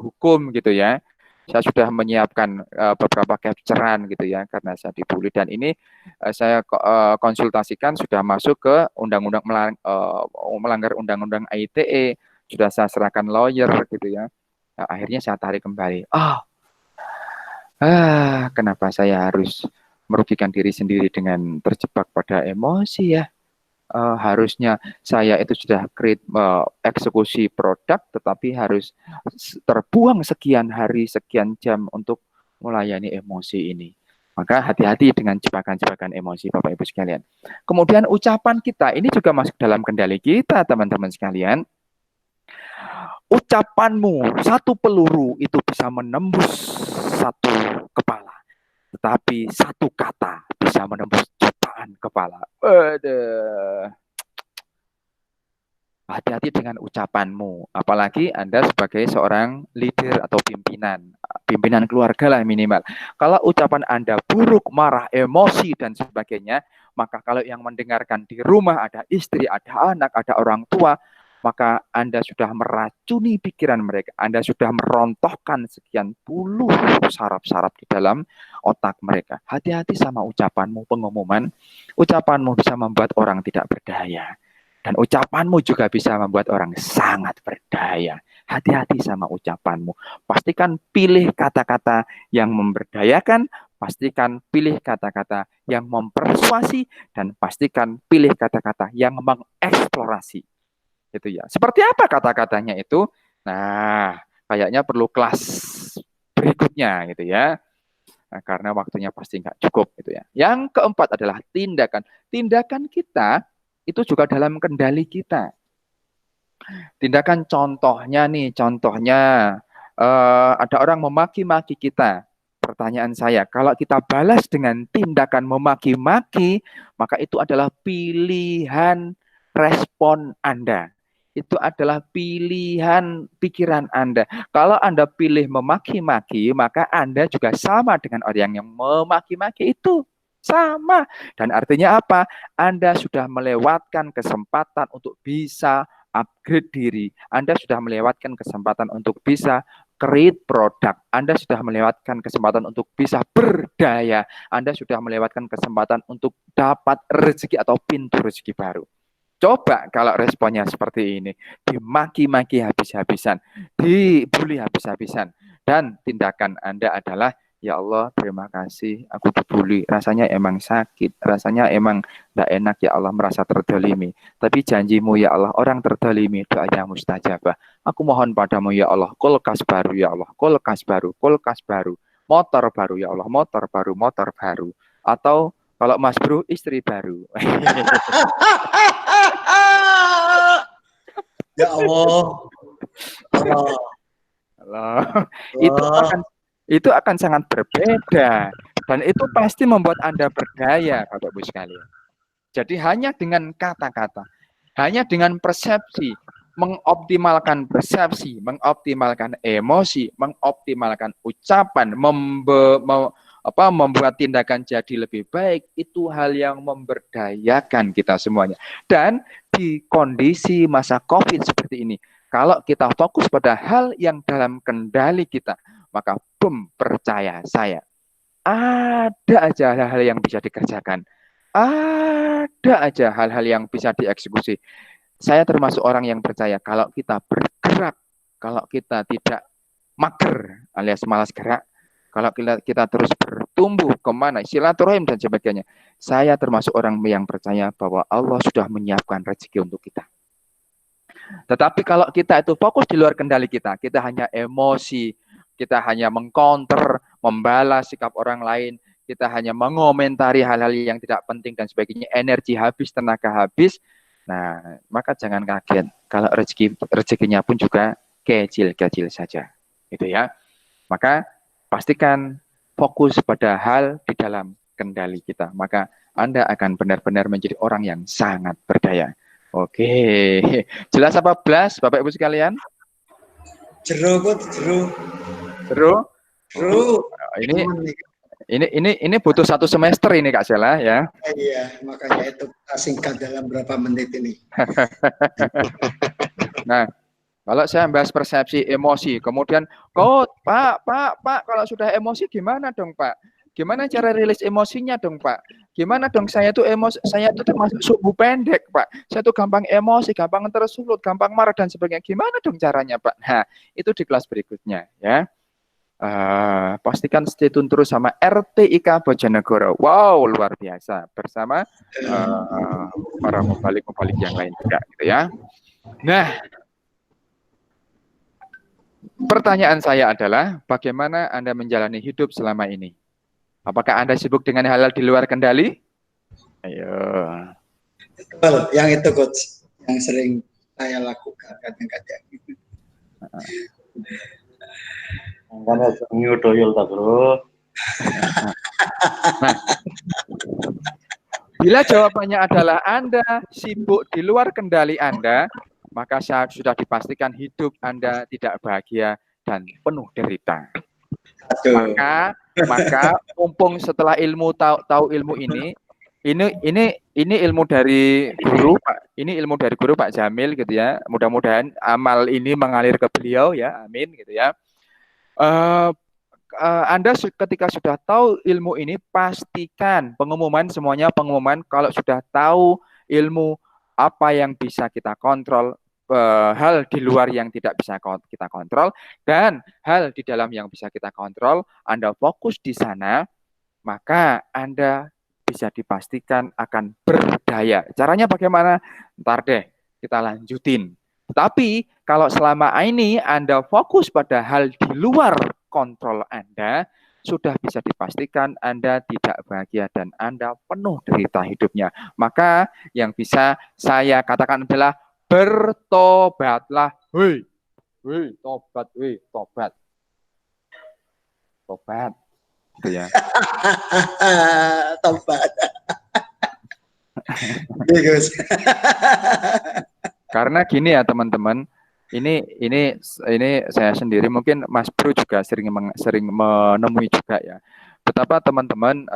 hukum gitu ya. Saya sudah menyiapkan beberapa capturean gitu ya, karena saya dibully dan ini saya konsultasikan sudah masuk ke undang-undang melanggar undang-undang ITE, sudah saya serahkan lawyer gitu ya. Nah, akhirnya saya tarik kembali. Kenapa saya harus merugikan diri sendiri dengan terjebak pada emosi ya? Harusnya saya itu sudah create eksekusi produk, tetapi harus terbuang sekian hari, sekian jam untuk melayani emosi ini. Maka hati-hati dengan jebakan-jebakan emosi, Bapak Ibu sekalian. Kemudian ucapan kita, ini juga masuk dalam kendali kita, teman-teman sekalian. Ucapanmu, satu peluru itu bisa menembus satu kepala. Tetapi satu kata bisa menembus jutaan kepala. Waduh. Hati-hati dengan ucapanmu, apalagi Anda sebagai seorang leader atau pimpinan keluarga lah minimal. Kalau ucapan Anda buruk, marah, emosi, dan sebagainya, maka kalau yang mendengarkan di rumah ada istri, ada anak, ada orang tua, maka Anda sudah meracuni pikiran mereka. Anda sudah merontohkan sekian puluh saraf-saraf di dalam otak mereka. Hati-hati sama ucapanmu, pengumuman. Ucapanmu bisa membuat orang tidak berdaya. Dan ucapanmu juga bisa membuat orang sangat berdaya. Hati-hati sama ucapanmu. Pastikan pilih kata-kata yang memberdayakan, pastikan pilih kata-kata yang mempersuasi, dan pastikan pilih kata-kata yang mengeksplorasi. Itu ya. Seperti apa kata-katanya itu? Nah, kayaknya perlu kelas berikutnya gitu ya. Nah, karena waktunya pasti nggak cukup gitu ya. Yang keempat adalah tindakan. Tindakan kita itu juga dalam kendali kita. Tindakan contohnya ada orang memaki-maki kita. Pertanyaan saya, kalau kita balas dengan tindakan memaki-maki, maka itu adalah pilihan respon Anda. Itu adalah pilihan pikiran Anda. Kalau Anda pilih memaki-maki, maka Anda juga sama dengan orang yang memaki-maki itu. Sama. Dan artinya apa? Anda sudah melewatkan kesempatan untuk bisa upgrade diri. Anda sudah melewatkan kesempatan untuk bisa create produk. Anda sudah melewatkan kesempatan untuk bisa berdaya. Anda sudah melewatkan kesempatan untuk dapat rezeki atau pintu rezeki baru. Coba kalau responnya seperti ini, dimaki-maki habis-habisan, dibully habis-habisan, dan tindakan Anda adalah, ya Allah, terima kasih, aku dibully, rasanya emang sakit, rasanya emang tidak enak, ya Allah, merasa terdolimi. Tapi janjimu, ya Allah, orang terdolimi, doanya mustajabah. Aku mohon padamu, ya Allah, kulkas baru, ya Allah, kulkas baru, motor baru, ya Allah, motor baru. Atau kalau Mas Bro, istri baru. Ya Allah. Allah. Itu akan sangat berbeda dan itu pasti membuat Anda berdaya, Bapak Ibu sekalian. Jadi hanya dengan kata-kata, hanya dengan persepsi, mengoptimalkan persepsi, mengoptimalkan emosi, mengoptimalkan ucapan, membuat tindakan jadi lebih baik, itu hal yang memberdayakan kita semuanya. Dan di kondisi masa COVID seperti ini, kalau kita fokus pada hal yang dalam kendali kita, maka percaya saya, ada aja hal-hal yang bisa dikerjakan. Ada aja hal-hal yang bisa dieksekusi. Saya termasuk orang yang percaya kalau kita bergerak kalau kita tidak mager alias malas gerak, kalau kita terus bertumbuh kemana, silaturahim dan sebagainya, saya termasuk orang yang percaya bahwa Allah sudah menyiapkan rezeki untuk kita. Tetapi kalau kita itu fokus di luar kendali kita hanya emosi, kita hanya mengcounter, membalas sikap orang lain, kita hanya mengomentari hal-hal yang tidak penting dan sebagainya, energi habis, tenaga habis. Nah, maka jangan kaget kalau rezekinya pun juga kecil-kecil saja, gitu ya. Maka pastikan fokus pada hal di dalam kendali kita, maka Anda akan benar-benar menjadi orang yang sangat berdaya. Oke, jelas apa Blas, Bapak Ibu sekalian? Jeru kok, jeru. Jeru? Jeru. Ini butuh 1 semester ini Kak Sela ya. Iya, makanya itu kita singkat dalam berapa menit ini. Nah, kalau saya bahas persepsi emosi, kemudian Pak, kalau sudah emosi gimana dong Pak? Gimana cara rilis emosinya dong Pak? Gimana dong saya tuh termasuk sumbu pendek Pak. Saya tuh gampang emosi, gampang tersulut, gampang marah dan sebagainya. Gimana dong caranya Pak? Nah, itu di kelas berikutnya ya. Pastikan stay tune terus sama RTIK Bojonegoro. Wow, luar biasa bersama para mubalik-mubalik yang lain juga gitu ya. Nah, pertanyaan saya adalah bagaimana Anda menjalani hidup selama ini? Apakah Anda sibuk dengan hal-hal di luar kendali? Ayo. Betul, yang itu coach, yang sering saya lakukan kadang-kadang. Karena nyudoyol tak bro. Nah, bila jawabannya adalah Anda sibuk di luar kendali Anda, maka sudah dipastikan hidup Anda tidak bahagia dan penuh derita. Maka mumpung setelah tahu ilmu ini ilmu dari guru Pak. Ini ilmu dari guru Pak Jamil gitu ya. Mudah-mudahan amal ini mengalir ke beliau ya. Amin gitu ya. Anda ketika sudah tahu ilmu ini, pastikan semuanya pengumuman kalau sudah tahu ilmu apa yang bisa kita kontrol, hal di luar yang tidak bisa kita kontrol, dan hal di dalam yang bisa kita kontrol, Anda fokus di sana, maka Anda bisa dipastikan akan berdaya. Caranya bagaimana? Ntar deh, kita lanjutin. Tapi kalau selama ini Anda fokus pada hal di luar kontrol Anda, sudah bisa dipastikan Anda tidak bahagia dan Anda penuh derita hidupnya. Maka yang bisa saya katakan adalah bertobatlah. Tobat. Tobat. Gitu ya. Tobat. Karena gini ya teman-teman, ini saya sendiri, mungkin Mas Bro juga sering menemui juga ya. Betapa teman-teman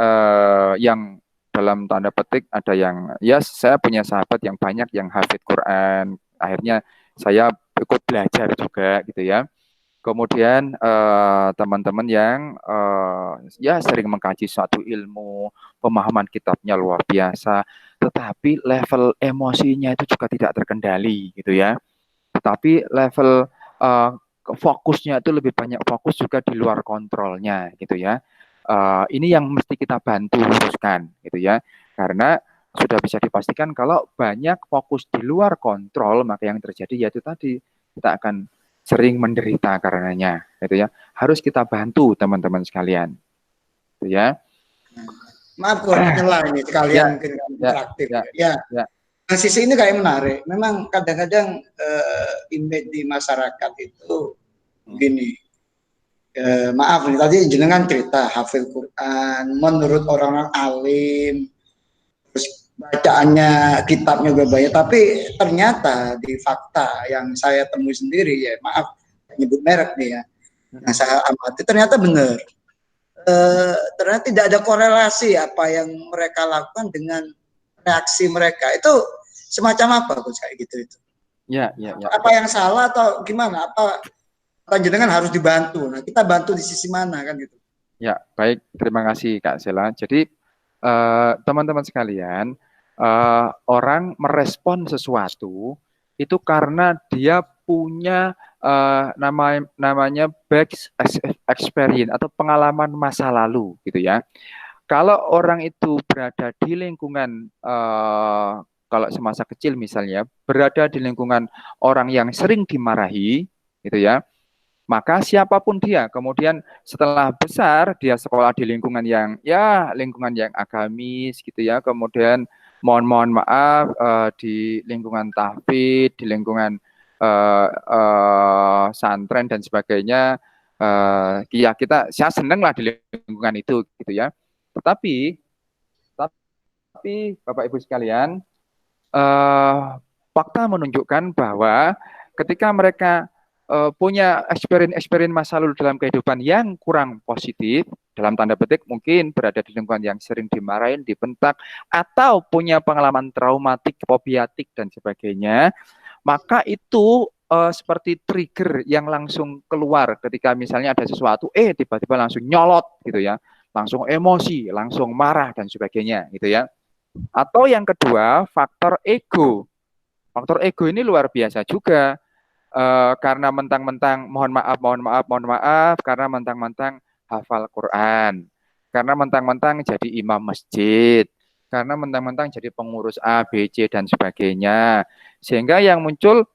yang dalam tanda petik ada yang, ya saya punya sahabat yang banyak yang hafid Quran, akhirnya saya ikut belajar juga gitu ya. Kemudian teman-teman yang ya sering mengkaji suatu ilmu, pemahaman kitabnya luar biasa, tetapi level emosinya itu juga tidak terkendali gitu ya. Tetapi level fokusnya itu lebih banyak fokus juga di luar kontrolnya gitu ya. Ini yang mesti kita bantu luruskan gitu ya. Karena sudah bisa dipastikan kalau banyak fokus di luar kontrol, maka yang terjadi yaitu tadi kita akan sering menderita karenanya, gitu ya. Harus kita bantu teman-teman sekalian, gitu ya. Maaf kok nyela ini sekalian mungkin interaktif. Ya. Nah, sisi ini kayak menarik. Memang kadang-kadang image di masyarakat itu gini. Maaf nih tadi jenengan cerita hafil Quran, menurut orang-orang alim, terus bacaannya kitabnya juga banyak, tapi ternyata di fakta yang saya temui sendiri, ya maaf nyebut merek nih ya, yang saya amati ternyata benar, ternyata tidak ada korelasi apa yang mereka lakukan dengan reaksi mereka. Itu semacam apa Coach kayak gitu itu? Ya. Apa yang salah atau gimana? Apa jenengan harus dibantu? Nah kita bantu di sisi mana kan gitu? Ya baik, terima kasih Kak Sela. Jadi teman-teman sekalian, orang merespon sesuatu itu karena dia punya namanya back experience atau pengalaman masa lalu gitu ya. Kalau orang itu berada di lingkungan kalau semasa kecil misalnya berada di lingkungan orang yang sering dimarahi gitu ya, maka siapapun dia, kemudian setelah besar dia sekolah di lingkungan yang ya lingkungan yang agamis gitu ya, kemudian mohon maaf di lingkungan tahfidz, di lingkungan santren dan sebagainya, ya saya seneng lah di lingkungan itu gitu ya. Tetapi Bapak Ibu sekalian, fakta menunjukkan bahwa ketika mereka punya experience masa lalu dalam kehidupan yang kurang positif, dalam tanda petik mungkin berada di lingkungan yang sering dimarahin, dibentak, atau punya pengalaman traumatik, fobiatik, dan sebagainya, maka itu seperti trigger yang langsung keluar ketika misalnya ada sesuatu, tiba-tiba langsung nyolot gitu ya, langsung emosi, langsung marah, dan sebagainya gitu ya. Atau yang kedua, faktor ego. Faktor ego ini luar biasa juga. Karena mentang-mentang mohon maaf, karena mentang-mentang hafal Quran, karena mentang-mentang jadi imam masjid, karena mentang-mentang jadi pengurus A, B, C, dan sebagainya. Sehingga yang muncul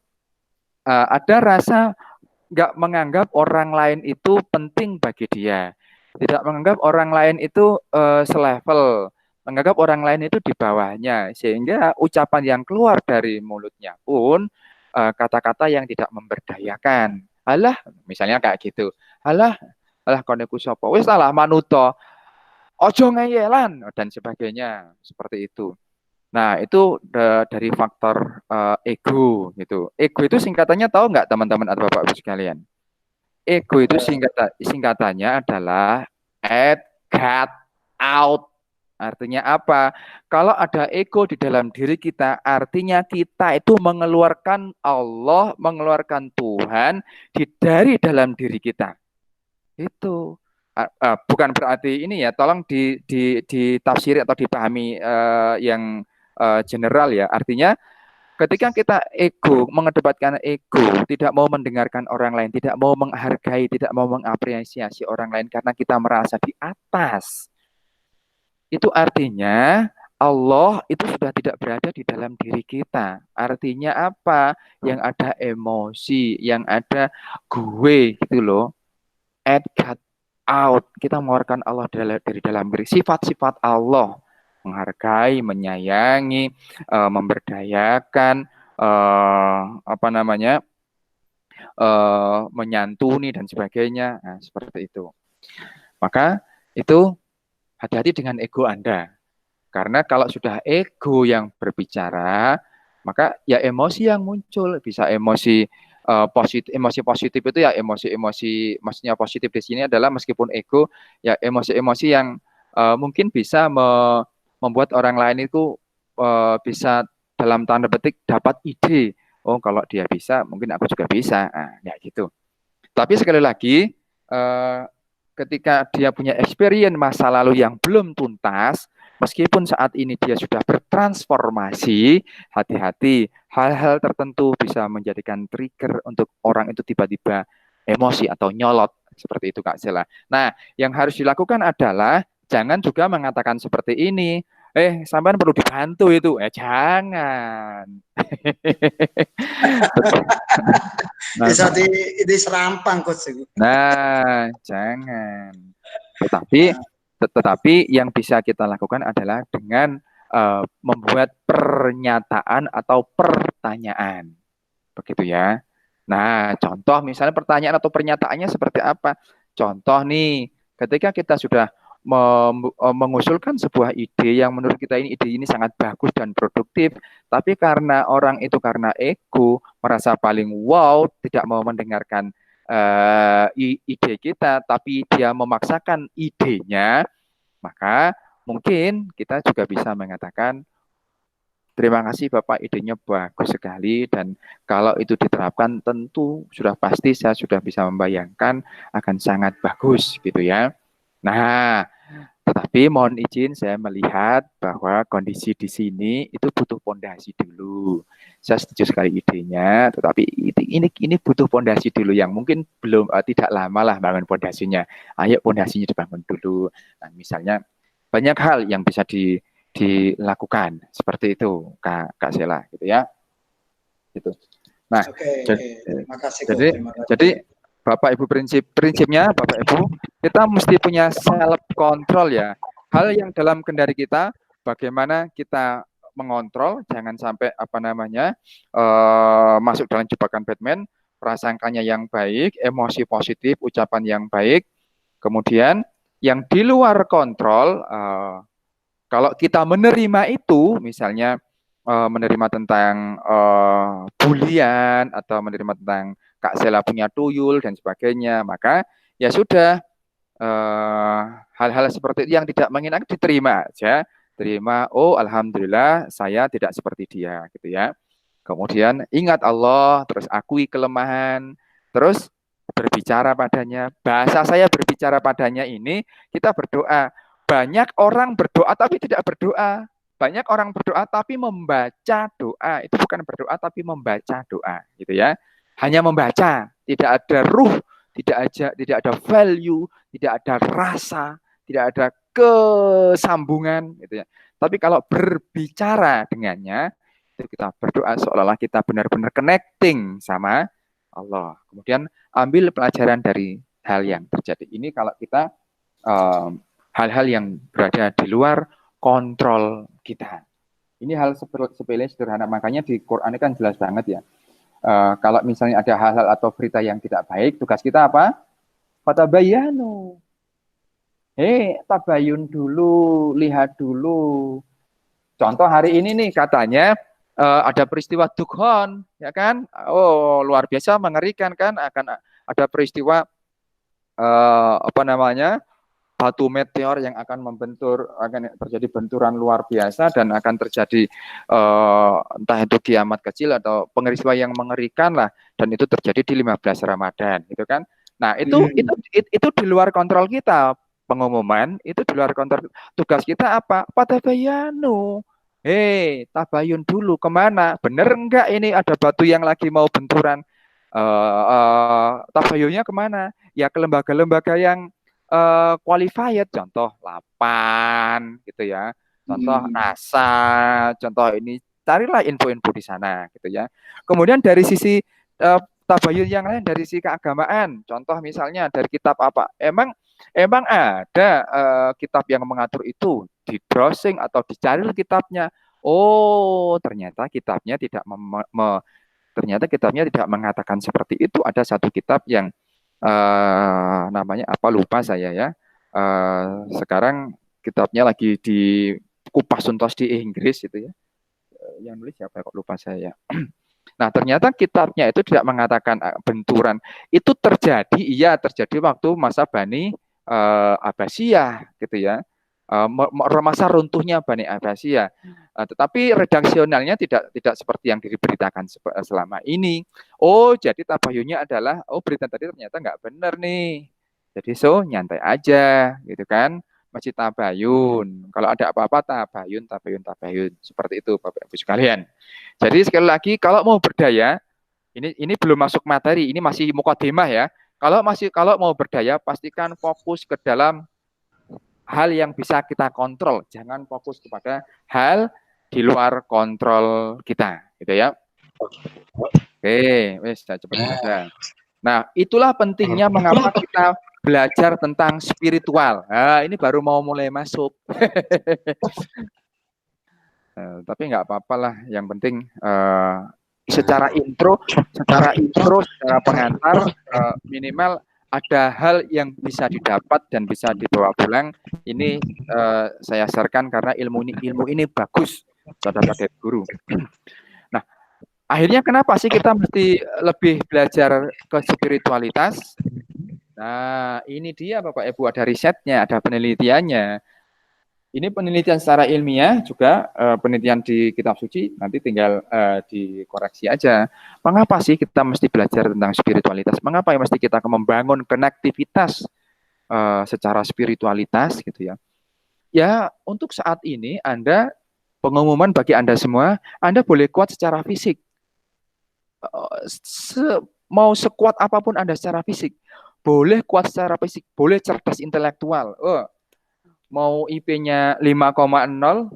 ada rasa nggak menganggap orang lain itu penting bagi dia. Tidak menganggap orang lain itu selevel, menganggap orang lain itu di bawahnya, sehingga ucapan yang keluar dari mulutnya pun kata-kata yang tidak memberdayakan. Alah, misalnya kayak gitu. Alah koneku sapa. Wis salah manuto. Ojo ngeyelan dan sebagainya, seperti itu. Nah, itu dari faktor ego gitu. Ego itu singkatannya tahu nggak teman-teman atau Bapak Ibu sekalian? Ego itu singkatannya adalah add, cut, out. Artinya apa? Kalau ada ego di dalam diri kita, artinya kita itu mengeluarkan Allah, mengeluarkan Tuhan dari dalam diri kita. Itu bukan berarti ini ya, tolong ditafsiri atau dipahami yang general ya. Artinya ketika kita ego, mengedepankan ego, tidak mau mendengarkan orang lain, tidak mau menghargai, tidak mau mengapresiasi orang lain karena kita merasa di atas, itu artinya Allah itu sudah tidak berada di dalam diri kita. Artinya apa? Yang ada emosi, yang ada gue gitu loh. Add, cut, out. Kita mengeluarkan Allah dari dalam diri. Sifat-sifat Allah. Menghargai, menyayangi, memberdayakan, menyantuni dan sebagainya. Nah, seperti itu. Maka itu hati-hati dengan ego Anda. Karena kalau sudah ego yang berbicara, maka ya emosi yang muncul. Bisa emosi positif. Emosi positif itu ya emosi-emosi, maksudnya positif di sini adalah meskipun ego, ya emosi-emosi yang mungkin bisa membuat orang lain itu bisa dalam tanda petik dapat ide. Oh, kalau dia bisa, mungkin aku juga bisa. Nah, ya gitu. Tapi sekali lagi, ketika dia punya experience masa lalu yang belum tuntas, meskipun saat ini dia sudah bertransformasi, hati-hati, hal-hal tertentu bisa menjadikan trigger untuk orang itu tiba-tiba emosi atau nyolot, seperti itu Kak Sela. Nah, yang harus dilakukan adalah jangan juga mengatakan seperti ini, sampean perlu dibantu itu. Jangan. Bisa diserampang coach. Nah, jangan. Tetapi yang bisa kita lakukan adalah dengan membuat pernyataan atau pertanyaan. Begitu ya. Nah, contoh misalnya pertanyaan atau pernyataannya seperti apa? Contoh nih, ketika kita sudah mengusulkan sebuah ide yang menurut kita ide ini sangat bagus dan produktif, tapi karena orang itu karena ego, merasa paling wow, tidak mau mendengarkan ide kita, tapi dia memaksakan idenya, maka mungkin kita juga bisa mengatakan, terima kasih Bapak, idenya bagus sekali, dan kalau itu diterapkan tentu sudah pasti saya sudah bisa membayangkan akan sangat bagus gitu ya. Nah, Tetapi mohon izin saya melihat bahwa kondisi di sini itu butuh pondasi dulu. Saya setuju sekali idenya, tetapi ini butuh pondasi dulu yang mungkin belum tidak lama lah bangun pondasinya. Ayo pondasinya dibangun dulu. Nah, misalnya banyak hal yang bisa dilakukan seperti itu, Kak Sela, gitu ya. Gitu. Nah, Terima kasih, jadi, terima kasih. jadi Bapak Ibu prinsipnya Bapak Ibu kita mesti punya self control ya. Hal yang dalam kendali kita, bagaimana kita mengontrol, jangan sampai masuk dalam jebakan Batman, prasangkanya yang baik, emosi positif, ucapan yang baik. Kemudian yang di luar kontrol, kalau kita menerima itu, misalnya menerima tentang bulian atau menerima tentang Kak Sela punya tuyul dan sebagainya, maka ya sudah hal-hal seperti itu yang tidak mengenakan diterima aja, terima. Oh alhamdulillah saya tidak seperti dia, gitu ya. Kemudian ingat Allah, terus akui kelemahan, terus berbicara padanya. Bahasa saya berbicara padanya ini kita berdoa. Banyak orang berdoa tapi tidak berdoa. Banyak orang berdoa tapi membaca doa. Itu bukan berdoa tapi membaca doa, gitu ya. Hanya membaca, tidak ada ruh, tidak ada value, tidak ada rasa, tidak ada kesambungan, gitu ya. Tapi kalau berbicara dengannya, itu kita berdoa seolah-olah kita benar-benar connecting sama Allah. Kemudian ambil pelajaran dari hal yang terjadi. Ini kalau kita hal-hal yang berada di luar kontrol kita. Ini hal sepele sederhana, makanya di Quran ini kan jelas banget ya. Kalau misalnya ada hal-hal atau berita yang tidak baik, tugas kita apa? Fatabayanu. Tabayun dulu, lihat dulu. Contoh hari ini nih katanya ada peristiwa Dukhon, ya kan? Oh luar biasa, mengerikan kan? Akan ada peristiwa batu meteor yang akan terjadi benturan luar biasa dan akan terjadi entah itu kiamat kecil atau peristiwa yang mengerikan lah, dan itu terjadi di 15 Ramadan gitu kan. Nah, itu di luar kontrol kita. Pengumuman itu di luar kontrol. Tugas kita apa? Patabayanu. Tabayun dulu kemana? Bener enggak ini ada batu yang lagi mau benturan? Tabayunnya kemana? Ya ke lembaga-lembaga yang qualified, contoh LAPAN gitu ya, contoh NASA, contoh ini, carilah info-info di sana gitu ya. Kemudian dari sisi tabayun yang lain, dari sisi keagamaan, contoh misalnya dari kitab apa, emang ada kitab yang mengatur itu, di browsing atau dicari kitabnya. Oh ternyata kitabnya tidak mengatakan seperti itu. Ada satu kitab yang namanya apa lupa saya ya. Sekarang kitabnya lagi dikupas tuntas di Inggris itu ya. Yang nulis siapa kok lupa saya. Nah ternyata kitabnya itu tidak mengatakan benturan. Itu terjadi waktu masa Bani Abbasiyah gitu ya. Masa runtuhnya Bani Abbasiyah. Tetapi redaksionalnya tidak seperti yang diberitakan selama ini. Oh, jadi tabayunnya adalah berita tadi ternyata nggak benar nih. Jadi nyantai aja gitu kan. Masih tabayun. Kalau ada apa-apa tabayun. Seperti itu Bapak Ibu sekalian. Jadi sekali lagi kalau mau berdaya, ini belum masuk materi, ini masih mukadimah ya. Kalau mau berdaya pastikan fokus ke dalam hal yang bisa kita kontrol, jangan fokus kepada hal di luar kontrol kita, gitu ya. Oke, wes cepet saja. Nah, itulah pentingnya mengapa kita belajar tentang spiritual. Nah, ini baru mau mulai masuk. Tapi nggak apa-apa lah, yang penting secara intro, secara pengantar minimal ada hal yang bisa didapat dan bisa dibawa pulang. Ini saya sarankan karena ilmu ini bagus, saudara guru. Nah, akhirnya kenapa sih kita mesti lebih belajar ke spiritualitas? Nah, ini dia Bapak Ibu, ada risetnya, ada penelitiannya. Ini penelitian secara ilmiah juga, penelitian di kitab suci, nanti tinggal dikoreksi aja. Mengapa sih kita mesti belajar tentang spiritualitas? Mengapa mesti kita membangun konektivitas secara spiritualitas gitu ya? ya untuk saat ini Anda, pengumuman bagi Anda semua, Anda boleh kuat secara fisik. Mau sekuat apapun Anda secara fisik, boleh kuat secara fisik, boleh cerdas intelektual. Mau IP-nya 5,0,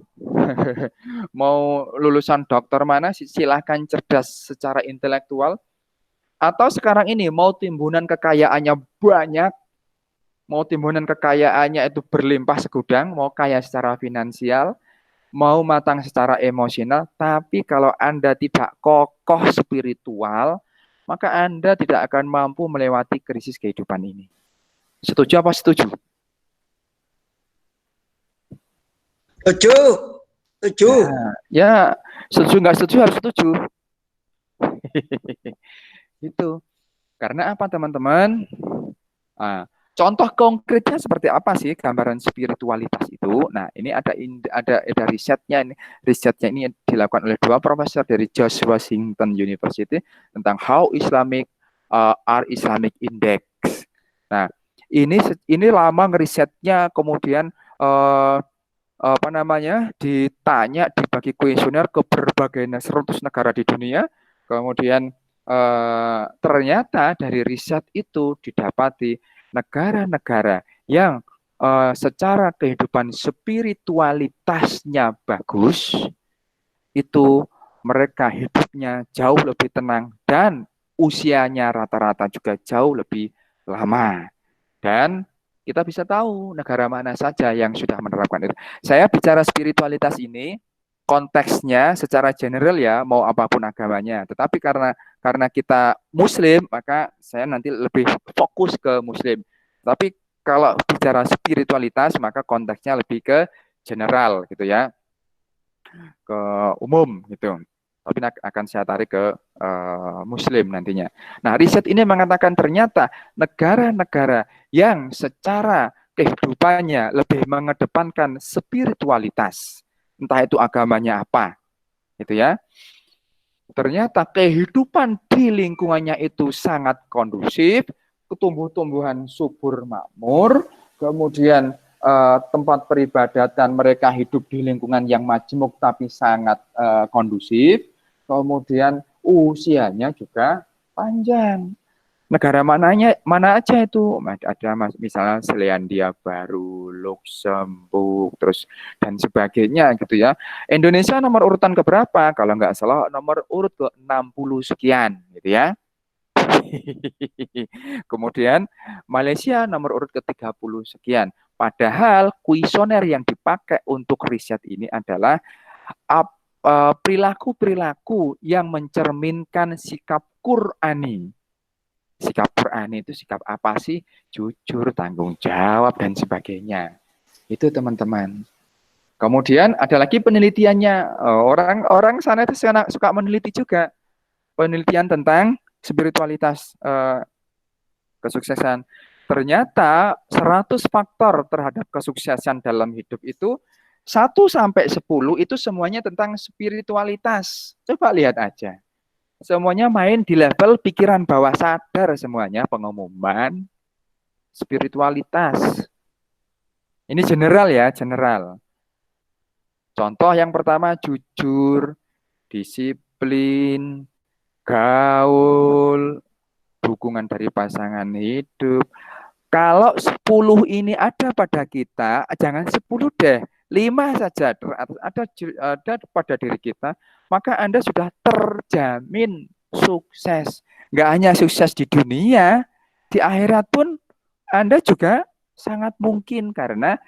mau lulusan dokter mana, silahkan cerdas secara intelektual. Atau sekarang ini mau timbunan kekayaannya banyak, mau timbunan kekayaannya itu berlimpah segudang, mau kaya secara finansial, mau matang secara emosional, tapi kalau Anda tidak kokoh spiritual, maka Anda tidak akan mampu melewati krisis kehidupan ini. Setuju apa setuju? Setuju, setuju. Ya, setuju nggak setuju harus setuju. Itu. Karena apa teman-teman? Contoh konkretnya seperti apa sih gambaran spiritualitas itu? Nah, ini ada risetnya. Risetnya ini dilakukan oleh 2 profesor dari George Washington University tentang How Islamic are Islamic Index. Nah, ini lama ngerisetnya, kemudian ditanya, dibagi kuesioner ke berbagai 100 negara di dunia, kemudian ternyata dari riset itu didapati negara-negara yang secara kehidupan spiritualitasnya bagus, itu mereka hidupnya jauh lebih tenang dan usianya rata-rata juga jauh lebih lama. Dan kita bisa tahu negara mana saja yang sudah menerapkan itu. Saya bicara spiritualitas ini konteksnya secara general ya, mau apapun agamanya. Tetapi karena kita Muslim, maka saya nanti lebih fokus ke Muslim. Tapi kalau bicara spiritualitas, maka konteksnya lebih ke general gitu ya, ke umum gitu. Tapi akan saya tarik ke Muslim nantinya. Nah, riset ini mengatakan ternyata negara-negara yang secara kehidupannya lebih mengedepankan spiritualitas, entah itu agamanya apa, gitu ya. Ternyata kehidupan di lingkungannya itu sangat kondusif, tumbuh-tumbuhan subur makmur, kemudian tempat peribadatan mereka hidup di lingkungan yang majemuk tapi sangat kondusif, kemudian usianya juga panjang. Negara mana aja itu? Ada misalnya Selandia Baru, Luxembourg, terus dan sebagainya gitu ya. Indonesia nomor urutan keberapa? Kalau nggak salah nomor urut ke 60 sekian gitu ya. Kemudian Malaysia nomor urut ke 30 sekian. Padahal kuesioner yang dipakai untuk riset ini adalah perilaku-perilaku yang mencerminkan sikap Qur'ani. Sikap Qur'ani itu sikap apa sih? Jujur, tanggung jawab, dan sebagainya. Itu teman-teman. Kemudian ada lagi penelitiannya. Orang sana itu suka meneliti juga. Penelitian tentang spiritualitas kesuksesan. Ternyata 100 faktor terhadap kesuksesan dalam hidup itu 1-10 itu semuanya tentang spiritualitas. Coba lihat aja. Semuanya main di level pikiran bawah sadar semuanya, pengumuman, spiritualitas. Ini general ya, general. Contoh yang pertama, jujur, disiplin, gaul, dukungan dari pasangan hidup. Kalau 10 ini ada pada kita, jangan 10 deh, 5 saja ada pada diri kita, maka Anda sudah terjamin sukses. Nggak hanya sukses di dunia, di akhirat pun Anda juga sangat mungkin karena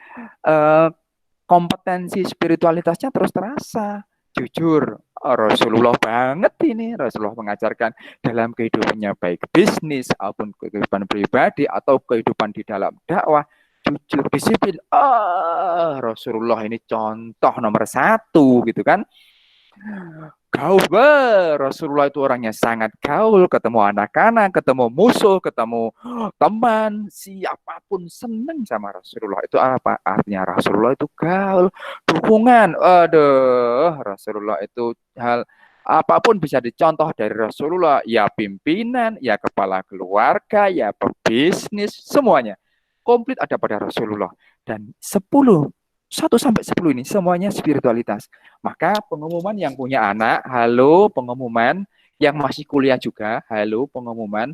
kompetensi spiritualitasnya terus terasa. Jujur, Rasulullah banget ini. Rasulullah mengajarkan dalam kehidupannya baik bisnis ataupun kehidupan pribadi atau kehidupan di dalam dakwah. Jujur, disiplin. Rasulullah ini contoh nomor 1 gitu kan. Gaul, Rasulullah itu orangnya sangat gaul, ketemu anak-anak, ketemu musuh, ketemu teman, siapapun senang sama Rasulullah. Itu apa? Artinya Rasulullah itu gaul, dukungan. Aduh, Rasulullah itu hal apapun bisa dicontoh dari Rasulullah, ya pimpinan, ya kepala keluarga, ya pebisnis, semuanya komplit ada pada Rasulullah. Dan 10 1 sampai 10 ini semuanya spiritualitas. Maka pengumuman yang punya anak, halo pengumuman, yang masih kuliah juga, halo pengumuman,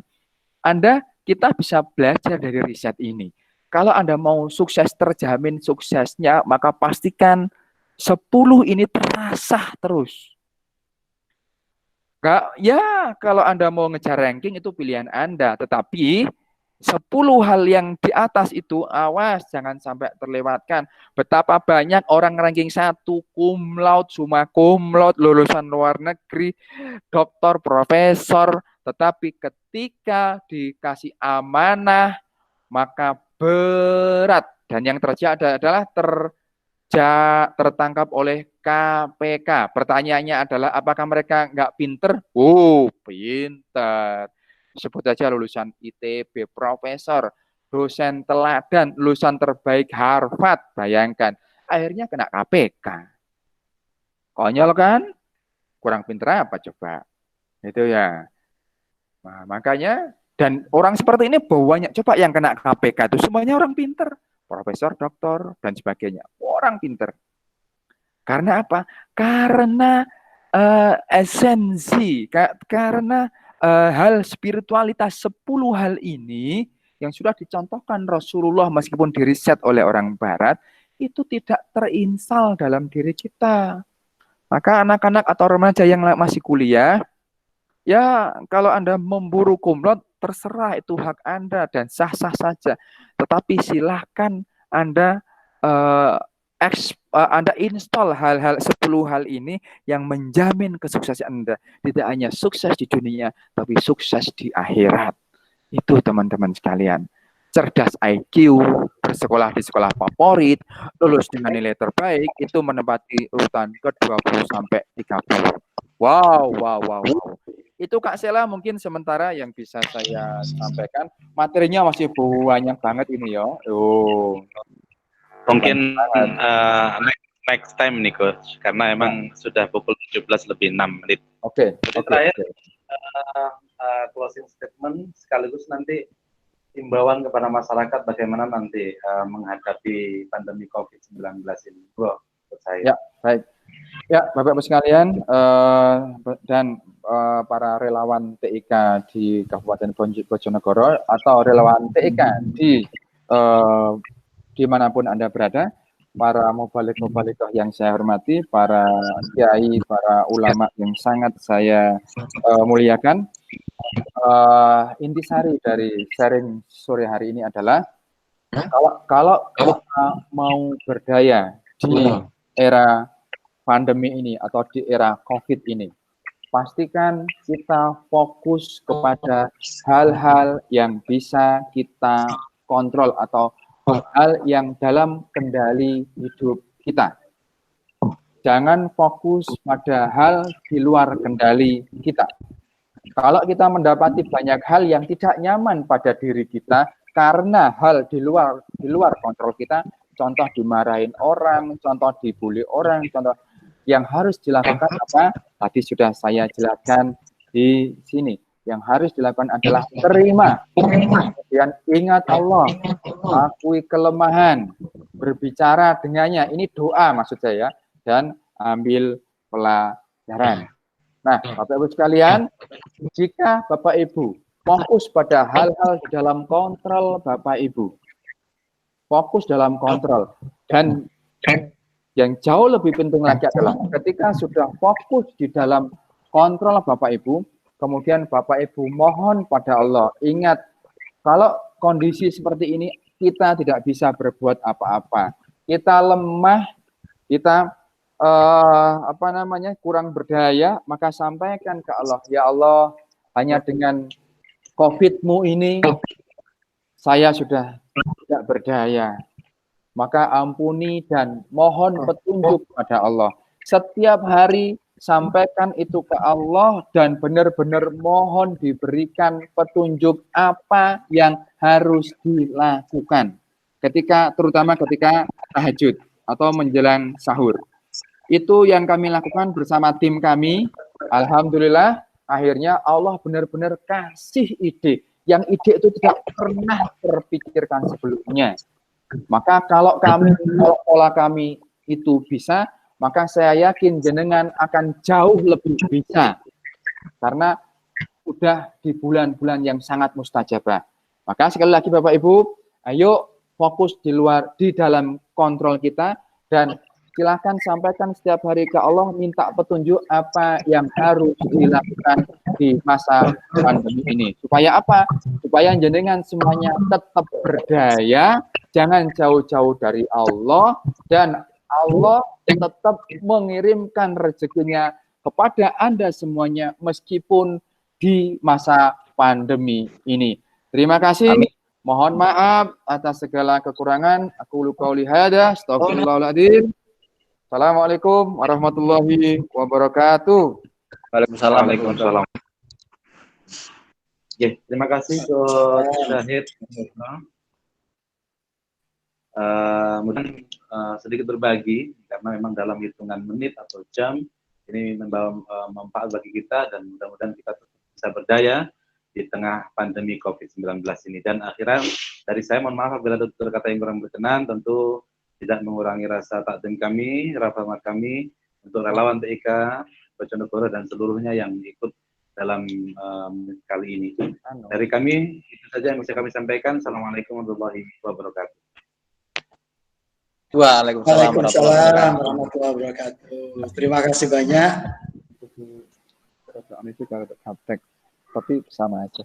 kita bisa belajar dari riset ini. Kalau Anda mau sukses, terjamin suksesnya, maka pastikan 10 ini terasah terus. Ya, kalau Anda mau ngejar ranking itu pilihan Anda, tetapi 10 hal yang di atas itu awas jangan sampai terlewatkan. Betapa banyak orang ranking 1 cum laude, summa cum laude, lulusan luar negeri, doktor, profesor, tetapi ketika dikasih amanah maka berat, dan yang terjadi adalah tertangkap oleh KPK. Pertanyaannya adalah apakah mereka nggak pinter? Oh, pinter. Sebut saja lulusan ITB, profesor, dosen teladan, lulusan terbaik Harvard. Bayangkan, akhirnya kena KPK. Konyol kan? Kurang pinter apa coba? Itu ya. Nah, makanya, dan orang seperti ini banyak. Coba yang kena KPK itu semuanya orang pinter. Profesor, doktor, dan sebagainya. Orang pinter. Karena apa? Karena esensi, karena hal spiritualitas 10 hal ini yang sudah dicontohkan Rasulullah meskipun diriset oleh orang Barat, itu tidak terinstal dalam diri kita. Maka anak-anak atau remaja yang masih kuliah, ya kalau Anda memburu kumlot, terserah itu hak Anda dan sah-sah saja. Tetapi silahkan Anda Anda install hal-hal 10 hal ini yang menjamin kesuksesan Anda. Tidak hanya sukses di dunia, tapi sukses di akhirat. Itu teman-teman sekalian. Cerdas IQ, bersekolah di sekolah favorit, lulus dengan nilai terbaik, itu menempati urutan ke-20 sampai 30. Wow. Itu Kak Sela mungkin sementara yang bisa saya sampaikan. Materinya masih banyak banget ini ya. Mungkin next time nih Coach, karena emang sudah pukul 17 lebih 6 menit. Oke. Terakhir, closing statement sekaligus nanti himbauan kepada masyarakat bagaimana nanti menghadapi pandemi COVID-19 ini. Bro, saya. Ya, baik. Ya, Bapak-Ibu sekalian, dan para relawan TIK di Kabupaten Bojonegoro atau relawan TIK dimanapun Anda berada, para mubalik-mubalikah yang saya hormati, para kiai, para ulama yang sangat saya muliakan, intisari dari sharing sore hari ini adalah kalau kita mau berdaya di era pandemi ini atau di era COVID ini, pastikan kita fokus kepada hal-hal yang bisa kita kontrol atau hal yang dalam kendali hidup kita. Jangan fokus pada hal di luar kendali kita. Kalau kita mendapati banyak hal yang tidak nyaman pada diri kita karena hal di luar kontrol kita, contoh dimarahin orang, contoh dibully orang, contoh yang harus dilakukan apa? Tadi sudah saya jelaskan di sini. Yang harus dilakukan adalah terima. Kemudian ingat Allah, akui kelemahan, berbicara dengannya. Ini doa maksud saya, dan ambil pelajaran. Nah, Bapak Ibu sekalian, jika Bapak Ibu fokus pada hal-hal di dalam kontrol Bapak Ibu, fokus dalam kontrol, dan yang jauh lebih penting lagi adalah ketika sudah fokus di dalam kontrol Bapak Ibu, kemudian Bapak Ibu mohon pada Allah. Ingat, kalau kondisi seperti ini kita tidak bisa berbuat apa-apa. Kita lemah, kita kurang berdaya, maka sampaikan ke Allah, ya Allah, hanya dengan COVID-mu ini saya sudah tidak berdaya. Maka ampuni dan mohon petunjuk pada Allah. Setiap hari sampaikan itu ke Allah dan benar-benar mohon diberikan petunjuk apa yang harus dilakukan. Terutama ketika tahajud atau menjelang sahur. Itu yang kami lakukan bersama tim kami. Alhamdulillah, akhirnya Allah benar-benar kasih ide. Yang ide itu tidak pernah terpikirkan sebelumnya. Maka kalau pola kami itu bisa, maka saya yakin jenengan akan jauh lebih bisa. Karena udah di bulan-bulan yang sangat mustajabah. Maka sekali lagi Bapak Ibu, ayo fokus di dalam kontrol kita, dan silakan sampaikan setiap hari ke Allah, minta petunjuk apa yang harus dilakukan di masa pandemi ini. Supaya apa? Supaya jenengan semuanya tetap berdaya, jangan jauh-jauh dari Allah, dan Allah tetap mengirimkan rezekinya kepada Anda semuanya meskipun di masa pandemi ini. Terima kasih. Amin. Mohon maaf atas segala kekurangan. Aku lupa hada, astagfirullahaladzim. Assalamualaikum warahmatullahi wabarakatuh. Waalaikumsalam. Ya, terima kasih Coach Syahid. Mungkin sedikit berbagi, karena memang dalam hitungan menit atau jam ini membawa manfaat bagi kita, dan mudah-mudahan kita bisa berdaya di tengah pandemi COVID-19 ini. Dan akhirnya dari saya mohon maaf apabila ada kata yang kurang berkenan, tentu tidak mengurangi rasa takdim kami, rasa hormat kami untuk relawan TIK Bojonegoro dan seluruhnya yang ikut dalam kali ini. Dari kami itu saja yang bisa kami sampaikan. Assalamualaikum warahmatullahi wabarakatuh. Waalaikumsalam warahmatullahi wabarakatuh. Terima kasih banyak. Tapi sama aja.